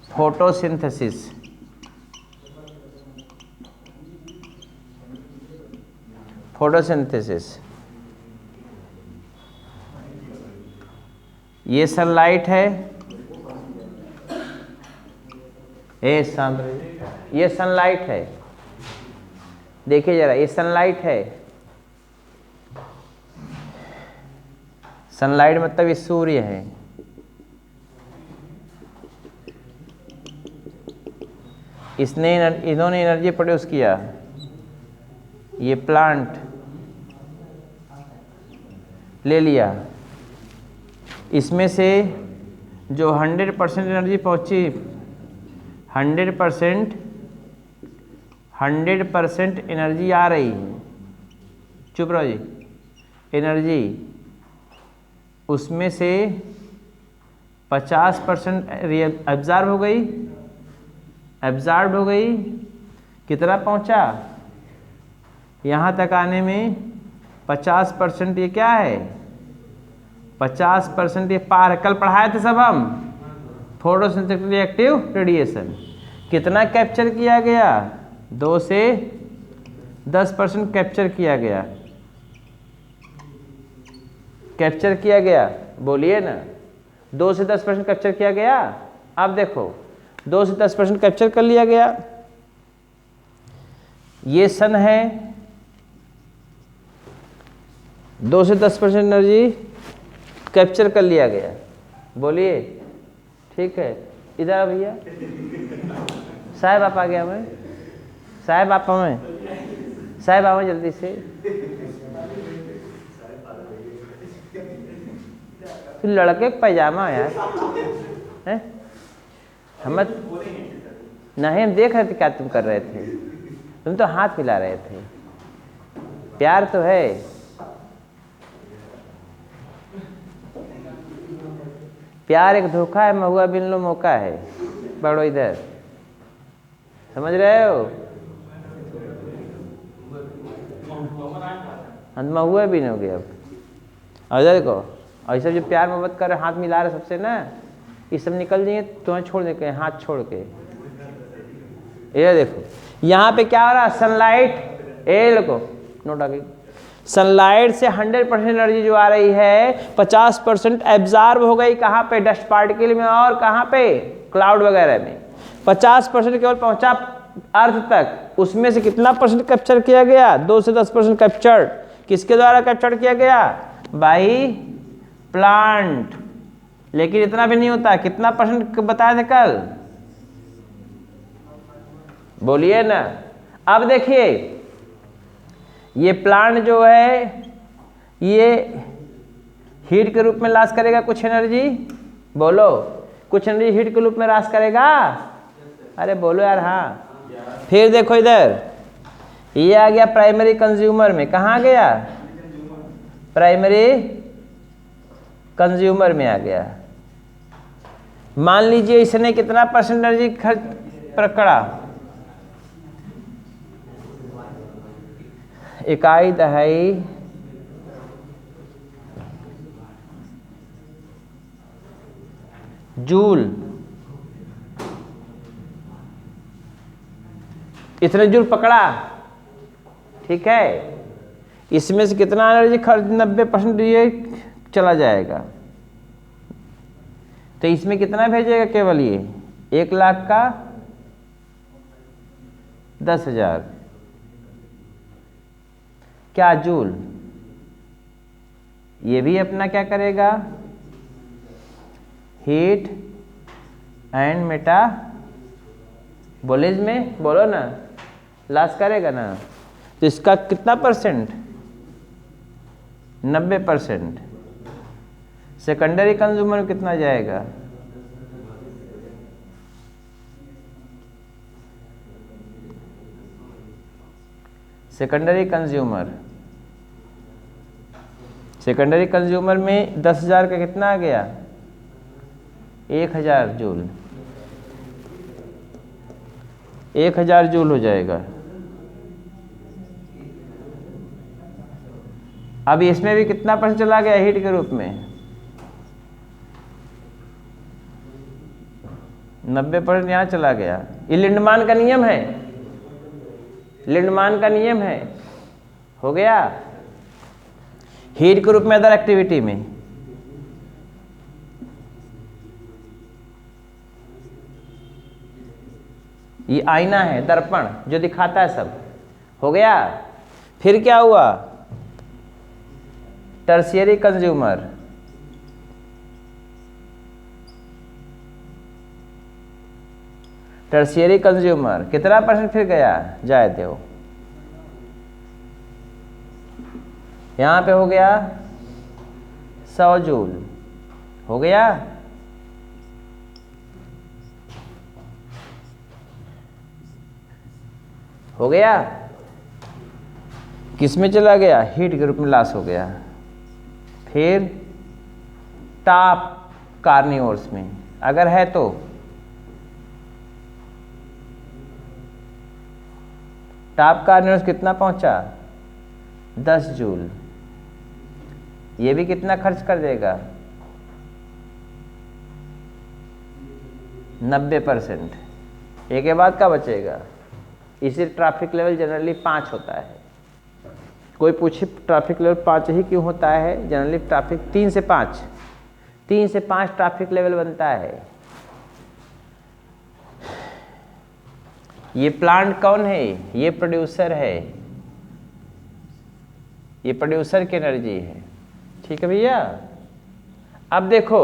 photosynthesis। ये sunlight है, ये sunlight है, देखिए जरा, ये सनलाइट है। सनलाइट मतलब ये सूर्य है। इन्होंने एनर्जी प्रोड्यूस किया, ये प्लांट ले लिया, इसमें से जो 100% एनर्जी पहुंची, 100% एनर्जी आ रही है, चुप रहो जी, एनर्जी उसमें से 50% एब्जॉर्ब हो गई, कितना पहुंचा, यहाँ तक आने में 50%, ये क्या है, 50% ये पार है। कल पढ़ाए थे सब हम, फोटोसिंथेटिक रिएक्टिव रेडिएशन कितना कैप्चर किया गया, 2 से 10% कैप्चर किया गया। कैप्चर किया गया, बोलिए ना। 2 से 10% कैप्चर किया गया। अब देखो 2 से 10% कैप्चर कर लिया गया। ये सन है, 2 से 10% एनर्जी कैप्चर कर लिया गया, बोलिए ठीक है। इधर आ भैया, साहब आप आ गया, मैं साहब आप मैं साहब आओ जल्दी से। फिर लड़के का पैजामा यार है, हम नहीं, हम देख रहे थे क्या तुम कर रहे थे, तुम तो हाथ मिला रहे थे। प्यार तो है। प्यार एक धोखा है, महुआ बिन लो मौका है। बढ़ो इधर, समझ रहे हो? हम महुआ बिन हो गए अब। और इधर देखो, और सब जो प्यार मोहब्बत कर रहे, हाथ मिला रहे सबसे ना, ये सब निकल जाइए तुम्हें छोड़ दे के, हाथ छोड़ के। ये देखो यहाँ पे क्या हो रहा है, सनलाइट, ये देखो नोट आ गई, सनलाइट से 100% एनर्जी जो आ रही है 50% एब्जॉर्ब हो गई कहाँ पे, डस्ट पार्टिकल में और कहाँ पे, क्लाउड वगैरह में। 50% केवल पहुंचा अर्थ तक, उसमें से कितना परसेंट कैप्चर किया गया, 2 से 10% कैप्चर। किसके द्वारा कैप्चर किया गया, बाई प्लांट। लेकिन इतना भी नहीं होता, कितना परसेंट बताए थे कल, बोलिए ना। अब देखिए ये प्लांट जो है ये हीट के रूप में लॉस करेगा कुछ एनर्जी, बोलो कुछ एनर्जी हीट के रूप में लॉस करेगा, अरे बोलो यार हाँ। फिर देखो इधर ये आ गया प्राइमरी कंज्यूमर में, कहाँ गया, प्राइमरी कंज्यूमर में आ गया। मान लीजिए इसने कितना परसेंट एनर्जी खर्च पकड़ा, इकाई दहाई जूल, इतने जूल पकड़ा, ठीक है। इसमें से कितना एनर्जी खर्च, 90% ये चला जाएगा। तो इसमें कितना भेजेगा, केवल ये 1 लाख का 10,000 क्या जूल। ये भी अपना क्या करेगा, हीट एंड मेटाबॉलिज्म में, बोलो ना, लॉस करेगा ना। तो इसका कितना परसेंट, 90%। सेकेंडरी कंज्यूमर में कितना जाएगा, सेकेंडरी कंज्यूमर में 10,000 का कितना आ गया, 1,000 जूल, 1,000 जूल हो जाएगा। अब इसमें भी कितना परसेंट चला गया हीट के रूप में, 90% यहाँ चला गया। ये लिंडमान का नियम है, लिंडमान का नियम है, हो गया। हीट के रूप में अदर एक्टिविटी में, ये आईना है, दर्पण जो दिखाता है सब, हो गया। फिर क्या हुआ, टर्शियरी कंज्यूमर, टर्शियरी कंज्यूमर कितना परसेंट फिर गया, जाए दो, यहां पे हो गया 100 जूल, हो गया। हो गया, किस में चला गया, हीट के रूप में लॉस हो गया। फिर टॉप कार्निवोर्स में अगर है तो टॉप कार्निवोर्स कितना पहुंचा, 10 जूल। ये भी कितना खर्च कर देगा, 90%। एक के बाद क्या बचेगा, इसी ट्रैफिक लेवल जनरली 5 होता है, कोई पूछे ट्रैफिक लेवल 5 ही क्यों होता है? जनरली ट्रैफिक 3 से 5 ट्रैफिक लेवल बनता है। ये प्लांट कौन है? ये प्रोड्यूसर है, ये प्रोड्यूसर की एनर्जी है। ठीक है भैया। अब देखो,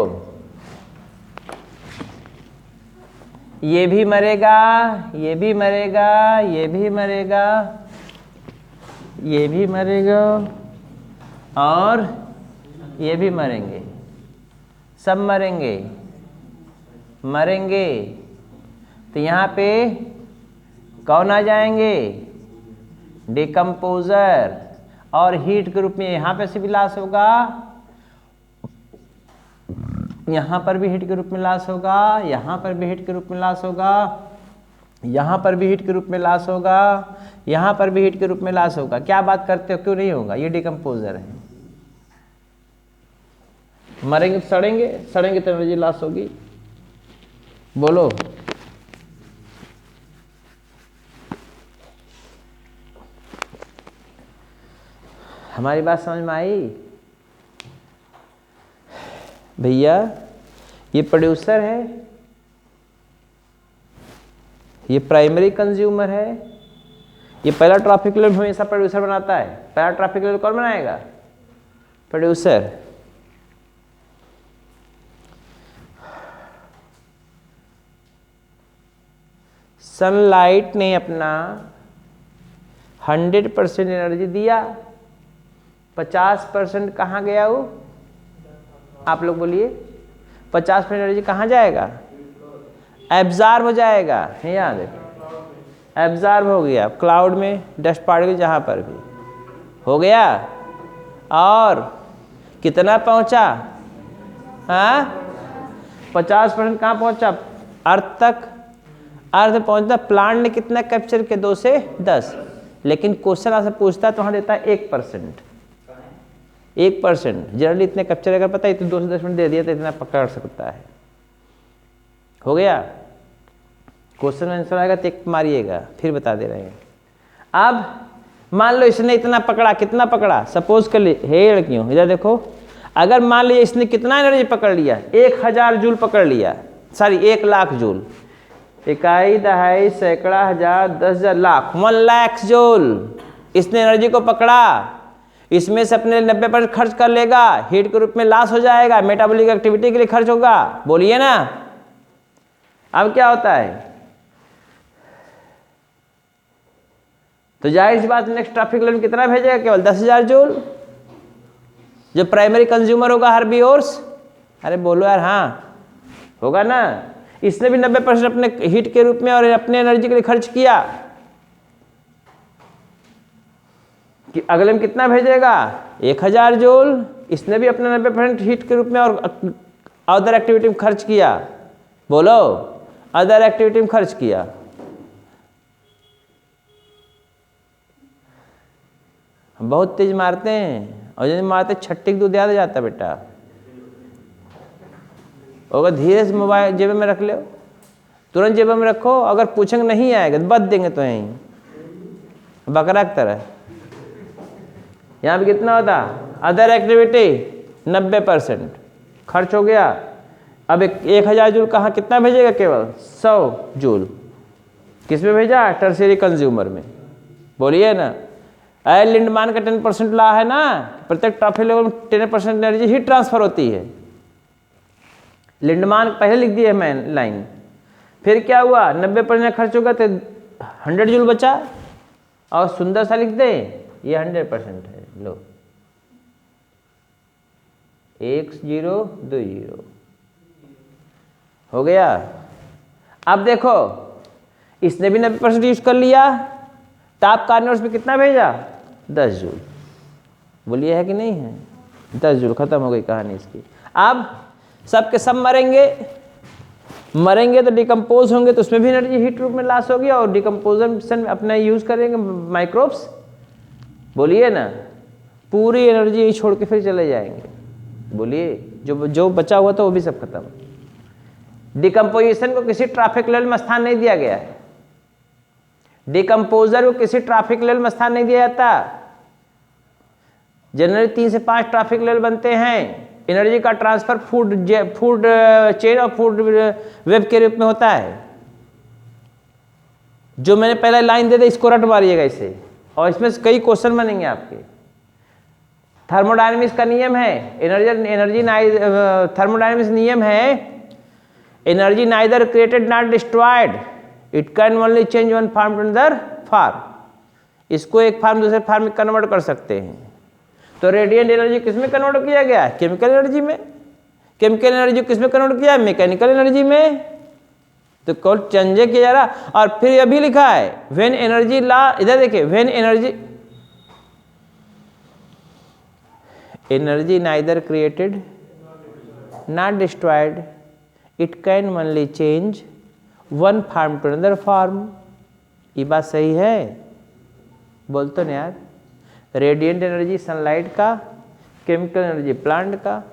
ये भी मरेगा, ये भी मरेगा, ये भी मरेगा, ये भी मरेगा और ये भी मरेंगे, सब मरेंगे। तो यहाँ पे कौन आ जाएंगे? डिकम्पोजर, और हीट के रूप में यहाँ पे से भी लॉस होगा, यहाँ पर भी हीट के रूप में लॉस होगा, यहाँ पर भी हीट के रूप में लॉस होगा, यहाँ पर भी हीट के रूप में लॉस होगा, यहाँ पर भी हीट के रूप में लॉस होगा। क्या बात करते हो, क्यों नहीं होगा? ये डिकम्पोजर है। मरेंगे तो सड़ेंगे तो एनर्जी लॉस होगी। बोलो। हमारी बात समझ में आई? भैया ये प्रोड्यूसर है, ये प्राइमरी कंज्यूमर है। ये पहला ट्रैफिक लेवल हमेशा प्रोड्यूसर बनाता है। पहला ट्रैफिक लेवल कौन बनाएगा? प्रोड्यूसर। सनलाइट ने अपना 100% एनर्जी दिया, 50% कहाँ गया वो? आप लोग बोलिए। 50% एनर्जी कहाँ जाएगा? एब्जॉर्ब हो जाएगा। है याद है? एब्जॉर्ब हो गया क्लाउड में, डस्ट पार्टिकल जहाँ पर भी हो गया। और कितना पहुँचा? हाँ, 50% कहाँ पहुँचा? अर्थ तक। अर्थ पहुँचता। प्लांट ने कितना कैप्चर किया? 2 से 10। लेकिन क्वेश्चन आपसे पूछता है तो वहाँ देता है 1%। 1% जनरली इतने कैप्चर अगर पता है तो 2 से 10 मिनट दे दिया तो इतना पकड़ सकता है। हो गया? क्वेश्चन में आंसर आएगा तो एक मारिएगा, फिर बता दे रहे हैं। अब मान लो इसने इतना पकड़ा, कितना पकड़ा? सपोज कर ली, हे लड़कियों इधर देखो, अगर मान लीजिए इसने कितना एनर्जी पकड़ लिया? 1000 जूल पकड़ लिया, सॉरी 1 लाख जूल। इकाई, दहाई, सैकड़ा, हजार, 10,000, लाख, 1 लाख जूल इसने एनर्जी को पकड़ा। इसमें से अपने 90% खर्च कर लेगा, हीट के रूप में लॉस हो जाएगा, मेटाबॉलिक एक्टिविटी के लिए खर्च होगा। बोलिए ना। अब क्या होता है? तो जाहिर सी बात नेक्स्ट ट्रैफिक लेवल कितना भेजेगा? केवल 10,000 जूल। जो प्राइमरी कंज्यूमर होगा हर्बीवोर्स। अरे बोलो यार, हाँ होगा ना। इसने भी 90% अपने हीट के रूप में और अपने एनर्जी के लिए खर्च किया कि अगले में कितना भेजेगा? 1000 जूल। इसने भी अपने 90% हीट के रूप में और अदर एक्टिविटी में खर्च किया। बोलो, अदर एक्टिविटी में खर्च किया। हम बहुत तेज मारते हैं और जब मारते छट्टी दूध याद आ जाता बेटा। अगर धीरे से मोबाइल जेब में रख लो, तुरंत जेब में रखो, अगर पूछेंगे नहीं आएगा तो बद देंगे तो यहीं बकरा की तरह। यहाँ पे कितना होता? अदर एक्टिविटी 90% खर्च हो गया। अब 1000 जूल कहाँ कितना भेजेगा? केवल 100 जूल। किस में भेजा? टर्शियरी कंज्यूमर में। बोलिए ना। लिंडमान का 10% ला है ना, प्रत्येक ट्रैफिक लेवल में 10% एनर्जी ही ट्रांसफर होती है। लिंडमान पहले लिख दिए मैं लाइन। फिर क्या हुआ? 90% खर्च होगा तो 100 जूल बचा। और सुंदर सा लिख दें, ये 100% है। लो 1 0 2 0 हो गया। अब देखो, इसने भी 90% यूज कर लिया, ताप कार्नर्स में कितना भेजा? 10 जूल। बोलिए है कि नहीं है? 10 जूल। खत्म हो गई कहानी इसकी। अब सब के सब मरेंगे तो डिकम्पोज होंगे, तो उसमें भी एनर्जी हीट रूप में लॉस होगी और डिकम्पोजन अपना यूज करेंगे माइक्रोब्स। बोलिए ना। पूरी एनर्जी यही छोड़ के फिर चले जाएंगे। बोलिए, जो बचा हुआ था वो भी सब खत्म। डिकम्पोजिशन को किसी ट्रैफिक लेवल में स्थान नहीं दिया गया है। डिकम्पोजर को किसी ट्रैफिक लेवल में स्थान नहीं दिया जाता। जनरली 3 से 5 ट्रैफिक लेवल बनते हैं। एनर्जी का ट्रांसफर फूड चेन और फूड वेब के रूप में होता है। जो मैंने पहले लाइन दे दी इसको रट मारिएगा इसे, और इसमें से कई क्वेश्चन बनेंगे आपके। थर्मोडायनेमिक्स का नियम है, थर्मोडायनेमिक्स नियम है, energy neither created not destroyed, it can only change one form to another form. इसको एक फॉर्म दूसरे फॉर्म में कन्वर्ट कर सकते हैं। तो रेडिएंट एनर्जी किस में कन्वर्ट किया गया है? केमिकल एनर्जी में। केमिकल एनर्जी किस में कन्वर्ट किया है? मैकेनिकल एनर्जी में। तो कौन चेंज किया जा रहा। और फिर यह भी लिखा है व्हेन एनर्जी ला, इधर देखिए, when energy neither created not destroyed, it can only change one form to another form. ये बात सही है? बोल तो नहीं यार। रेडिएंट एनर्जी सनलाइट का, केमिकल एनर्जी प्लांट का।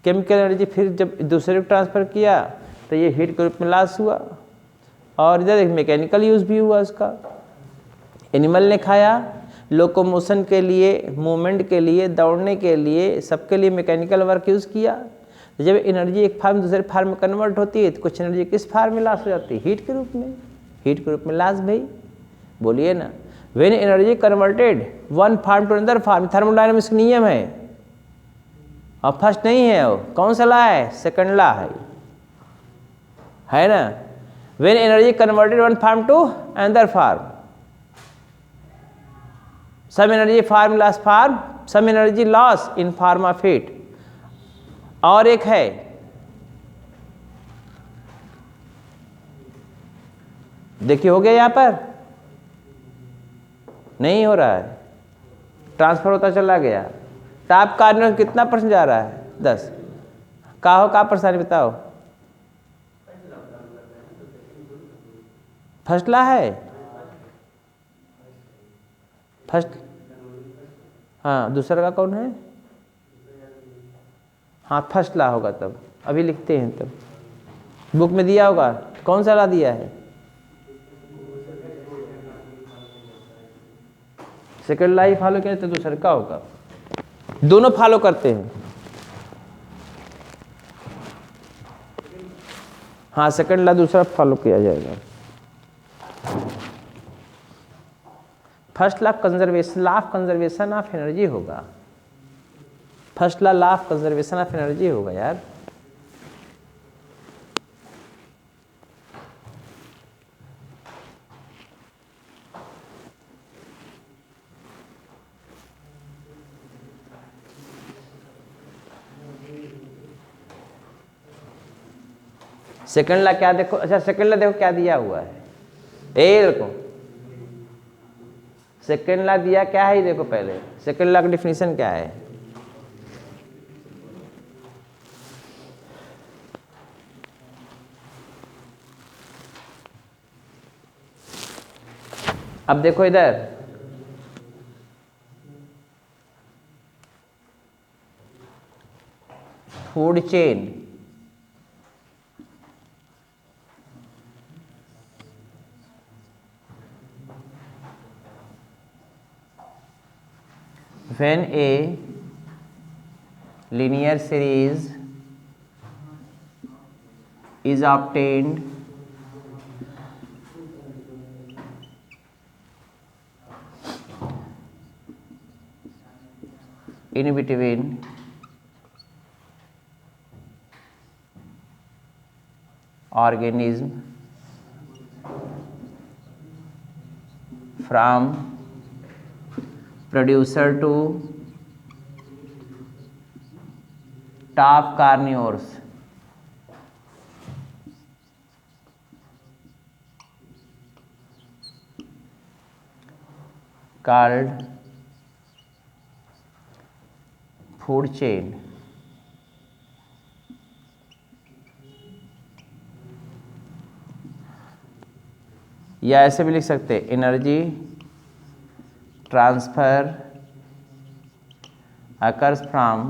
केमिकल एनर्जी फिर जब दूसरे को ट्रांसफर किया तो ये हीट के रूप में लॉस हुआ। और इधर एक मैकेनिकल यूज भी हुआ उसका। एनिमल ने खाया, लोकोमोशन के लिए, मूवमेंट के लिए, दौड़ने के लिए, सबके लिए मैकेनिकल वर्क यूज़ किया। जब एनर्जी एक फार्म दूसरे फार्म में कन्वर्ट होती है तो कुछ एनर्जी किस फार्म में लॉस हो जाती है? हीट के रूप में। हीट के रूप में लॉस भाई, बोलिए ना। When energy converted one form to another form, thermodynamics नियम है। और फर्स्ट नहीं है वो, कौन सा ला है? सेकंड ला है ना। When energy converted one form to another form, some energy form loss form, some energy loss in form of heat. और एक है देखिए, हो गया यहां पर नहीं हो रहा है, ट्रांसफर होता चला गया। ताप का कितना % जा रहा है? 10। का परेशानी बताओ? फर्स्ट ला है, फर्स्ट। हाँ, दूसरा का कौन है? हाँ, फर्स्ट ला होगा। तब अभी लिखते हैं, तब बुक में दिया होगा। कौन सा ला दिया है? सेकंड ला ही फॉलो किया तो दूसरा का होगा। दोनों फॉलो करते हैं। हाँ, सेकंड ला दूसरा फॉलो किया जाएगा। First law of conservation of energy होगा। First law of conservation of energy होगा यार। सेकंड ला क्या देखो, अच्छा सेकंड ला देखो क्या दिया हुआ है। देखो सेकंड ला दिया क्या है, देखो पहले सेकंड ला का डिफिनीशन क्या है। अब देखो इधर, food chain, when a linear series is obtained in between organism from producer to top carnivores called food chain। या ऐसे भी लिख सकते हैं, energy transfer occurs from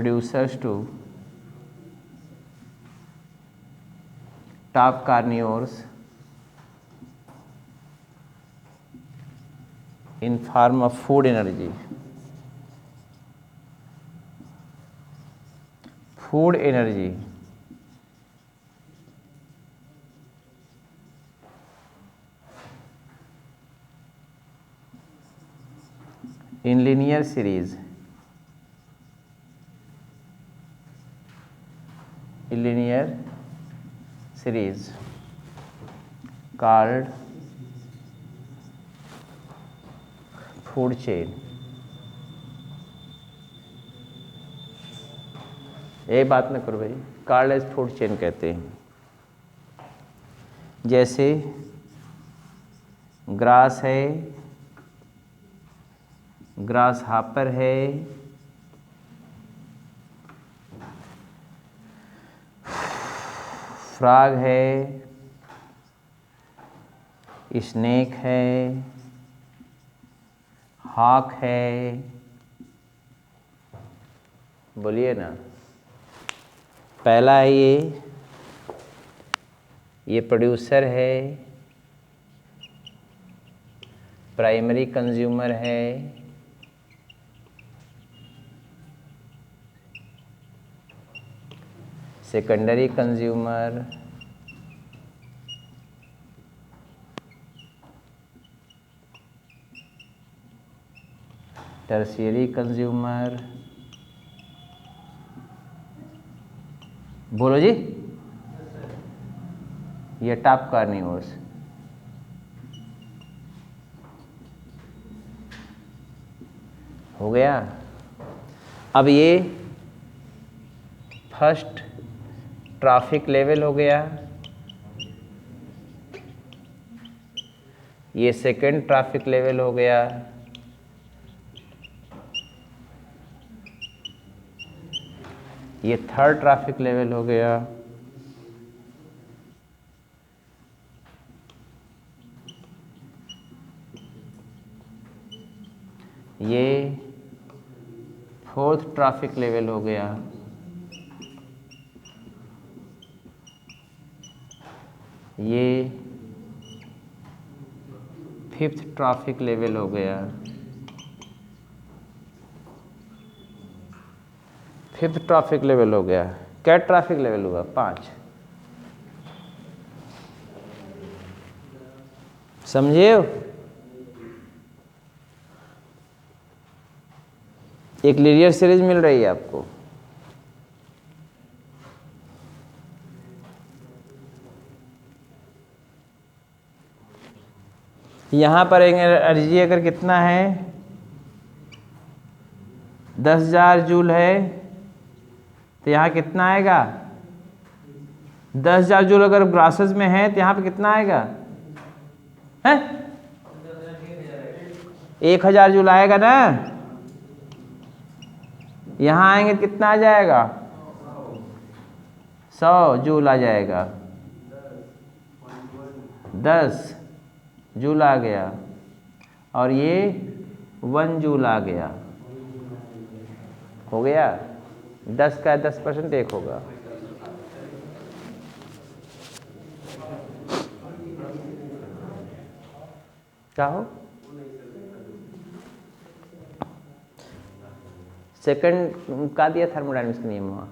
producers to top carnivores in form of food energy. Food energy in linear series. In linear series called food chain. ये बात न करो भाई, कॉल्ड एज फूड चेन कहते हैं। जैसे ग्रास है, ग्रास हापर है, फ्रॉग है, स्नेक है, हॉक है, बोलिए ना। पहला है ये प्रोड्यूसर है, प्राइमरी कंज्यूमर है, सेकेंडरी कंज्यूमर, टर्शियरी कंज्यूमर। बोलो जी, ये टॉप कार्निवोर्स। हो गया। अब ये फर्स्ट ट्रॉफिक लेवल हो गया, ये सेकंड ट्रॉफिक लेवल हो गया, ये थर्ड ट्रैफिक लेवल हो गया, ये फोर्थ ट्रैफिक लेवल हो गया, ये फिफ्थ ट्रैफिक लेवल हो गया, फिफ्थ ट्रैफिक लेवल हो गया। क्या ट्रैफिक लेवल हुआ? 5। समझे? एक लीनियर सीरीज मिल रही है आपको। यहां पर एनर्जी अगर कितना है, 10,000 जूल है, तो यहाँ कितना आएगा? 10,000 जूल अगर ग्रासेस में है तो यहाँ पे कितना आएगा? है 1,000 जूल आएगा ना। यहाँ आएंगे तो कितना आ जाएगा? 100 जूल आ जाएगा। 10 जूल आ गया और ये 1 जूल आ गया। हो गया। 10 का 10% 1 होगा। क्या हो? सेकंड का दिया थर्मोडायनेमिक्स का नियम हुआ।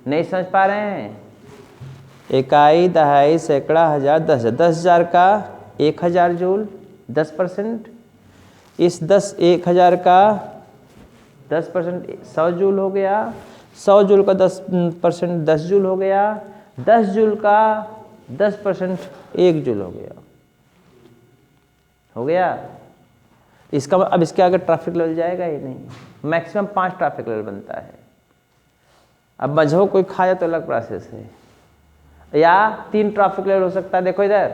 नहीं समझ पा रहे हैं? इकाई, दहाई, सैकड़ा, हजार, 10,000 का 1,000 जूल 10%, इस 1,000 का 10% 100 जूल हो गया, 100 जूल का 10% 10 जूल हो गया, 10 जूल का 10% 1 जूल हो गया। हो गया। इसका अब इसके आगे ट्रैफिक लेवल जाएगा ही नहीं। मैक्सिमम 5 ट्रैफिक लेवल बनता है। अब मझो कोई खा जाए तो अलग प्रोसेस है, या 3 ट्रैफिक लेवल हो सकता है। देखो इधर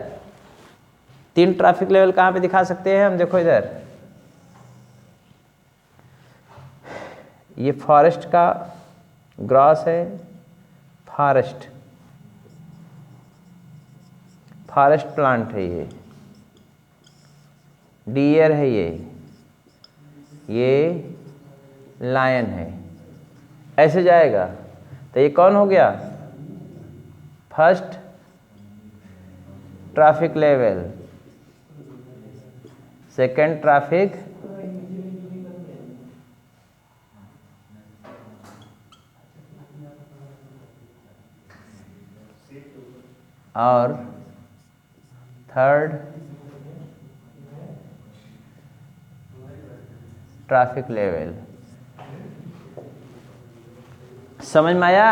3 ट्रैफिक लेवल कहाँ पे दिखा सकते हैं हम? देखो इधर, ये फॉरेस्ट का ग्रास है, फॉरेस्ट प्लांट है, ये डियर है, ये लायन है, ऐसे जाएगा। तो ये कौन हो गया? First traffic level, second traffic, और थर्ड ट्रैफिक लेवल। समझ में आया?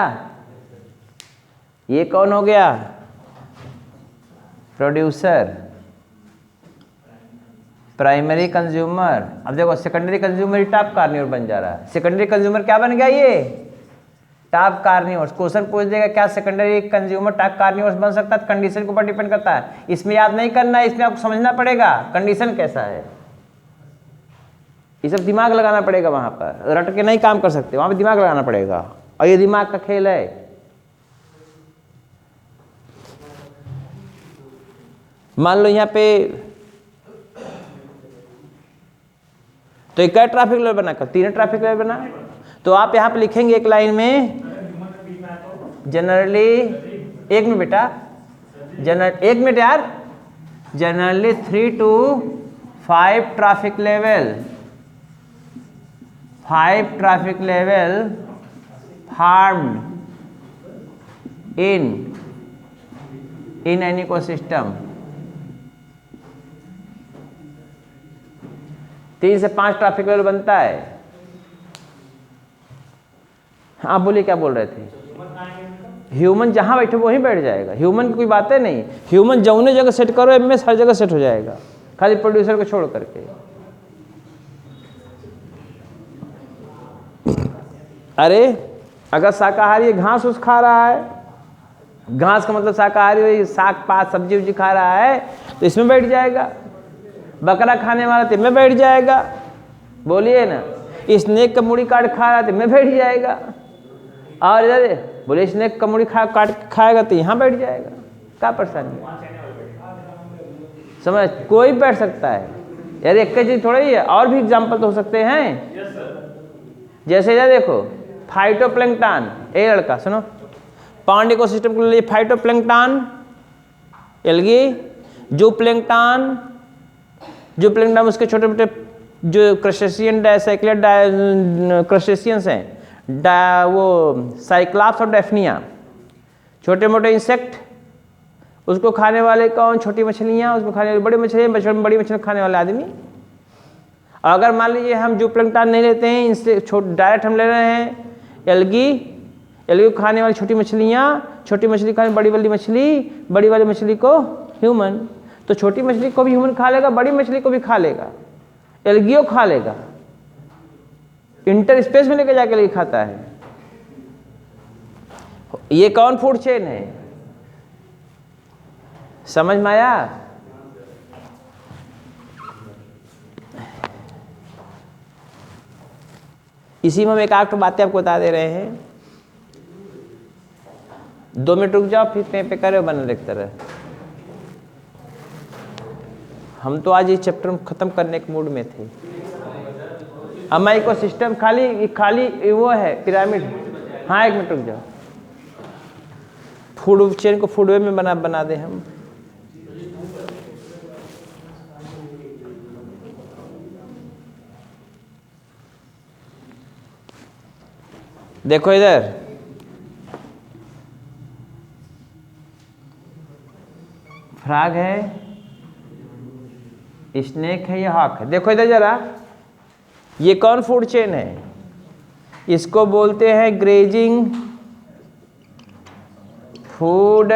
ये कौन हो गया? Producer, primary consumer. अब देखो सेकेंडरी कंज्यूमर ही टॉप कार्निवर बन जा रहा है। सेकेंडरी कंज्यूमर क्या बन गया? ये टॉप कार्निवर्स। क्वेश्चन पूछ देगा क्या सेकेंडरी कंज्यूमर टॉप कार्निवर्स बन सकता है? कंडीशन के ऊपर डिपेंड करता है। इसमें याद नहीं करना है, इसमें आपको समझना पड़ेगा कंडीशन कैसा है। ये सब दिमाग लगाना पड़ेगा, वहां पर रट के नहीं काम कर सकते, वहां पर दिमाग लगाना पड़ेगा, और ये दिमाग का खेल है। मान लो यहाँ पे तो एक ट्रैफिक लेवल बना कर, तीन ट्रैफिक लेवल बना, तो आप यहाँ पे लिखेंगे एक लाइन में जनरली, एक मिनट बेटा, एक मिनट यार, generally 3 to 5 traffic level, 5 traffic level farmed in an ecosystem. 3 से 5 ट्रैफिक लेवल बनता है। आप बोलिए क्या बोल रहे थे? ह्यूमन जहां बैठे वहीं बैठ जाएगा, ह्यूमन की कोई बातें नहीं। ह्यूमन जौने जगह सेट करो एमएस हर जगह सेट हो जाएगा, खाली प्रोड्यूसर को छोड़ करके। अरे अगर शाकाहारी घास उस खा रहा है, घास का मतलब शाकाहारी साग पात सब्जी उब्जी खा रहा है, तो इसमें बैठ जाएगा। बकरा खाने वाला तो में बैठ जाएगा, बोलिए ना। स्नेक का मुड़ी काट खा रहा तो में बैठ जाएगा, और इधर बोले स्नेक का मुड़ी काट खाएगा तो यहाँ बैठ जाएगा। क्या परेशानी है? समझ, कोई बैठ सकता है यार, एक चीज थोड़ा ही है, और भी एग्जाम्पल तो हो सकते हैं। जैसे इधर देखो फाइटोप्लैंक्टन, ए लड़का सुनो, पांड इकोसिस्टम के लिए फाइटोप्लैंक्टन, एल्गी, जूप्लैंक्टन, उसके छोटे छोटे जो क्रस्टेशियन डायसाइक्लिड क्रस्टेशियंस हैं, वो साइक्लॉप्स और डेफनिया, छोटे मोटे इंसेक्ट, उसको खाने वाले कौन? छोटी मछलियाँ, उसको खाने वाली बड़ी मछलियाँ, बड़ी मछलियाँ खाने वाले आदमी। अगर मान लीजिए हम जूप्लैंक्टन नहीं लेते हैं, इनसे डायरेक्ट हम ले रहे हैं एल्गी को खाने वाली छोटी मछलियाँ, छोटी मछली खाने बड़ी वाली मछली, बड़ी वाली मछली को ह्यूमन। तो छोटी मछली को भी ह्यूमन खा लेगा, बड़ी मछली को भी खा लेगा, एल्गियो खा लेगा, इंटर स्पेस में लेके जाके लिए खाता है। ये कौन फूड चेन है? समझ में आया? इसी में हम एक आठ बातें आपको बता दे रहे हैं। 2 मिनट रुक जाओ, फिर पे करे बना देखते रहे। हम तो आज ये चैप्टर खत्म करने के मूड में थे। अमा इकोसिस्टम खाली वो है पिरामिड। हाँ 1 मिनट रुक जाओ, फूड चेन को फूड वे में बना दे हम। देखो इधर फ्रॉग है, स्नेक है, या हॉक है। देखो इधर जरा, ये कौन फूड चेन है? इसको बोलते हैं ग्रेजिंग फूड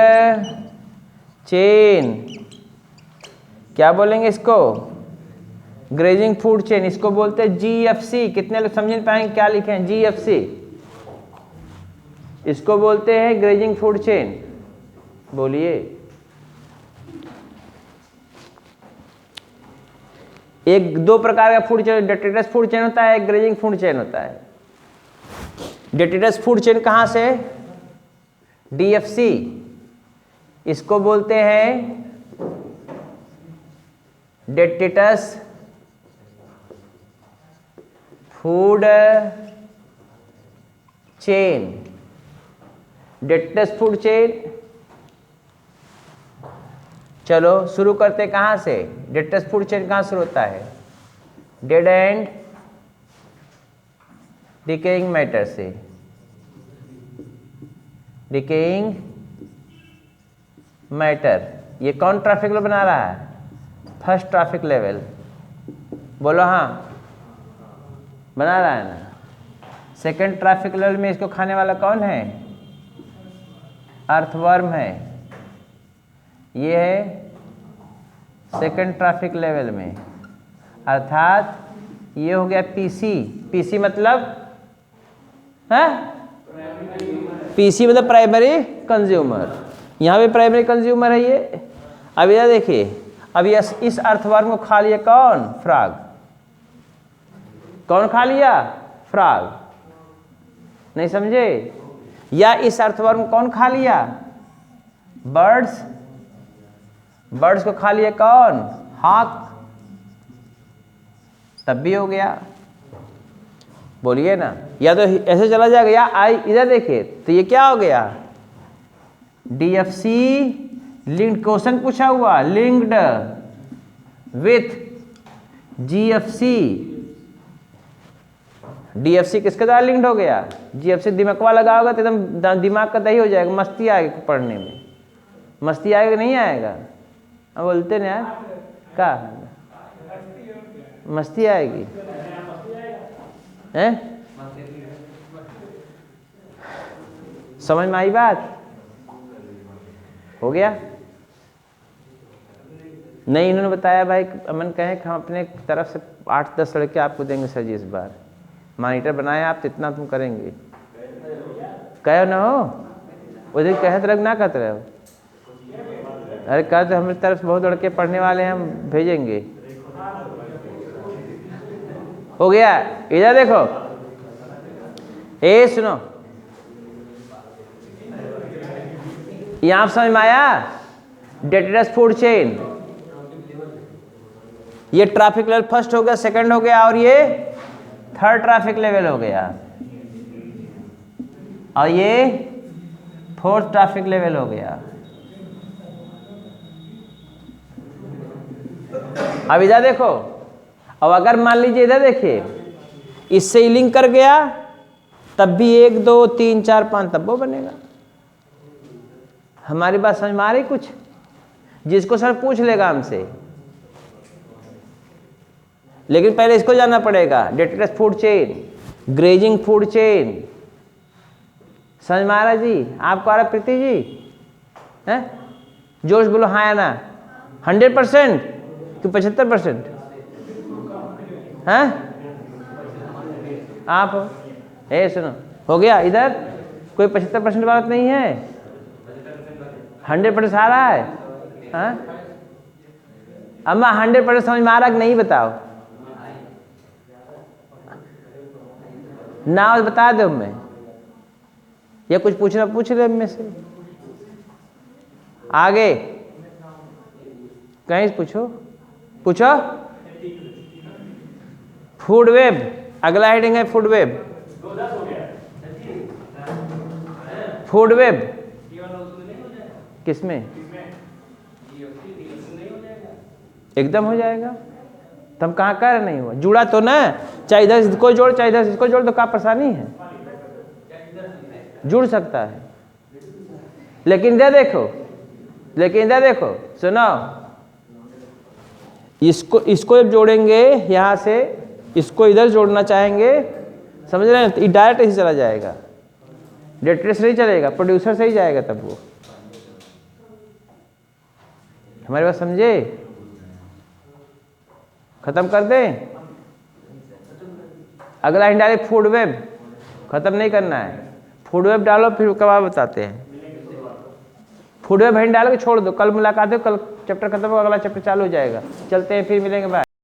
चेन। क्या बोलेंगे इसको? Grazing food chain. इसको बोलते हैं जीएफसी। कितने लोग समझ नहीं पाएंगे क्या लिखे हैं? जीएफसी। इसको बोलते हैं ग्रेजिंग फूड चेन। बोलिए। एक 2 प्रकार का food chain, detritus food chain होता है, एक ग्रेजिंग फूड चेन होता है। डेट्रिटस फूड चेन कहां से? डीएफसी। इसको बोलते हैं detritus food chain, detritus food chain. चलो शुरू करते कहाँ से? डेटेस्ट फूड चेन कहाँ शुरू होता है? डेड एंड डिकेइंग मैटर से। डिकेइंग मैटर, ये कौन ट्रैफिक लेवल बना रहा है? First traffic level. बोलो हाँ, बना रहा है ना। सेकंड ट्रैफिक लेवल में इसको खाने वाला कौन है? अर्थवर्म है। ये है सेकंड ट्रैफिक लेवल में, अर्थात ये हो गया पीसी। पीसी मतलब है, पीसी मतलब प्राइमरी कंज्यूमर। यहाँ पे प्राइमरी कंज्यूमर है ये। अब यह देखिए, अब इस अर्थवर्म को खा लिया कौन? फ्रॉग। कौन खा लिया? फ्रॉग। नहीं समझे? या इस अर्थवर्म कौन खा लिया? बर्ड्स। बर्ड्स को खा लिया कौन? हॉक। तब भी हो गया। बोलिए ना, या तो ऐसे चला जाएगा, या आई इधर देखिए तो ये क्या हो गया? डीएफसी लिंक्ड, क्वेश्चन पूछा हुआ, लिंक्ड विथ जीएफसी। डीएफसी किसके द्वारा लिंक्ड हो गया? जीएफसी दिमागवा लगा होगा तो एकदम दिमाग का दही हो जाएगा, मस्ती आएगी पढ़ने में। मस्ती आएगा नहीं आएगा? अब बोलते ना यार, क्या मस्ती आएगी? हैं? समझ में आई बात? हो गया? नहीं, इन्होंने बताया भाई, अमन कहें कि हम अपने तरफ से 8-10 लड़के आपको देंगे सर जी। इस बार मॉनिटर बनाए आप तो इतना तुम करेंगे। कहो ना हो, उधर कहत रहो ना कहते रहो। अरे कह तो हमारी तरफ से बहुत लड़के पढ़ने वाले हैं, हम भेजेंगे। हो गया? इधर देखो, ए सुनो, यहां समझ में आया? डेटेस्ट फूड चेन, ये ट्रैफिक लेवल फर्स्ट हो गया, सेकंड हो गया, और ये थर्ड ट्रैफिक लेवल हो गया, और ये फोर्थ ट्रैफिक लेवल हो गया। अब इधर देखो, अब अगर मान लीजिए इधर देखिए, इससे ही लिंक कर गया, तब भी 1 2 3 4 5 तब वो बनेगा। हमारी बात समझ में आ रही कुछ? जिसको सर पूछ लेगा हमसे, लेकिन पहले इसको जानना पड़ेगा। Detritus food chain, grazing food chain, समझ में आ रहा जी? आपको आ रहा प्रीति जी? हैं? जोश बोलो हाँ या ना। 100% कि 75%? हैं? आप ए सुनो, हो गया? इधर कोई 75% बात नहीं है, 100% आ रहा है। हाँ? अम्मा 100% समझ में आ रहा कि नहीं? बताओ ना, बता दो मैं, या कुछ पूछना पूछ रहे में से। आगे कहीं पूछो, पूछो। फूड वेब, अगला हेडिंग है फूड वेब। फूड वेब किसमें? एकदम हो जाएगा। तो हम कहाँ कह रहे नहीं हुआ? जुड़ा तो ना, चाहे इधर इसको जोड़ चाहे इधर इसको जोड़, तो क्या परेशानी है? जुड़ सकता है। लेकिन इधर देखो, लेकिन इधर देखो, सुनो, इसको जब जोड़ेंगे यहाँ से, इसको इधर जोड़ना चाहेंगे, समझ रहे हैं? तो डायरेक्ट ही चला जाएगा, डेटेस्ट नहीं चलेगा, प्रोड्यूसर से ही जाएगा। तब वो हमारी बात समझे? खत्म कर दें? अगला हिंट डाले फूड वेब, खत्म नहीं करना है। फूड वेब डालो, फिर कब बताते हैं। फूड वेब हिंट डाल के छोड़ दो, कल मुलाकात हो, कल चैप्टर खत्म होगा, अगला चैप्टर चालू हो जाएगा। चलते हैं, फिर मिलेंगे, बाय।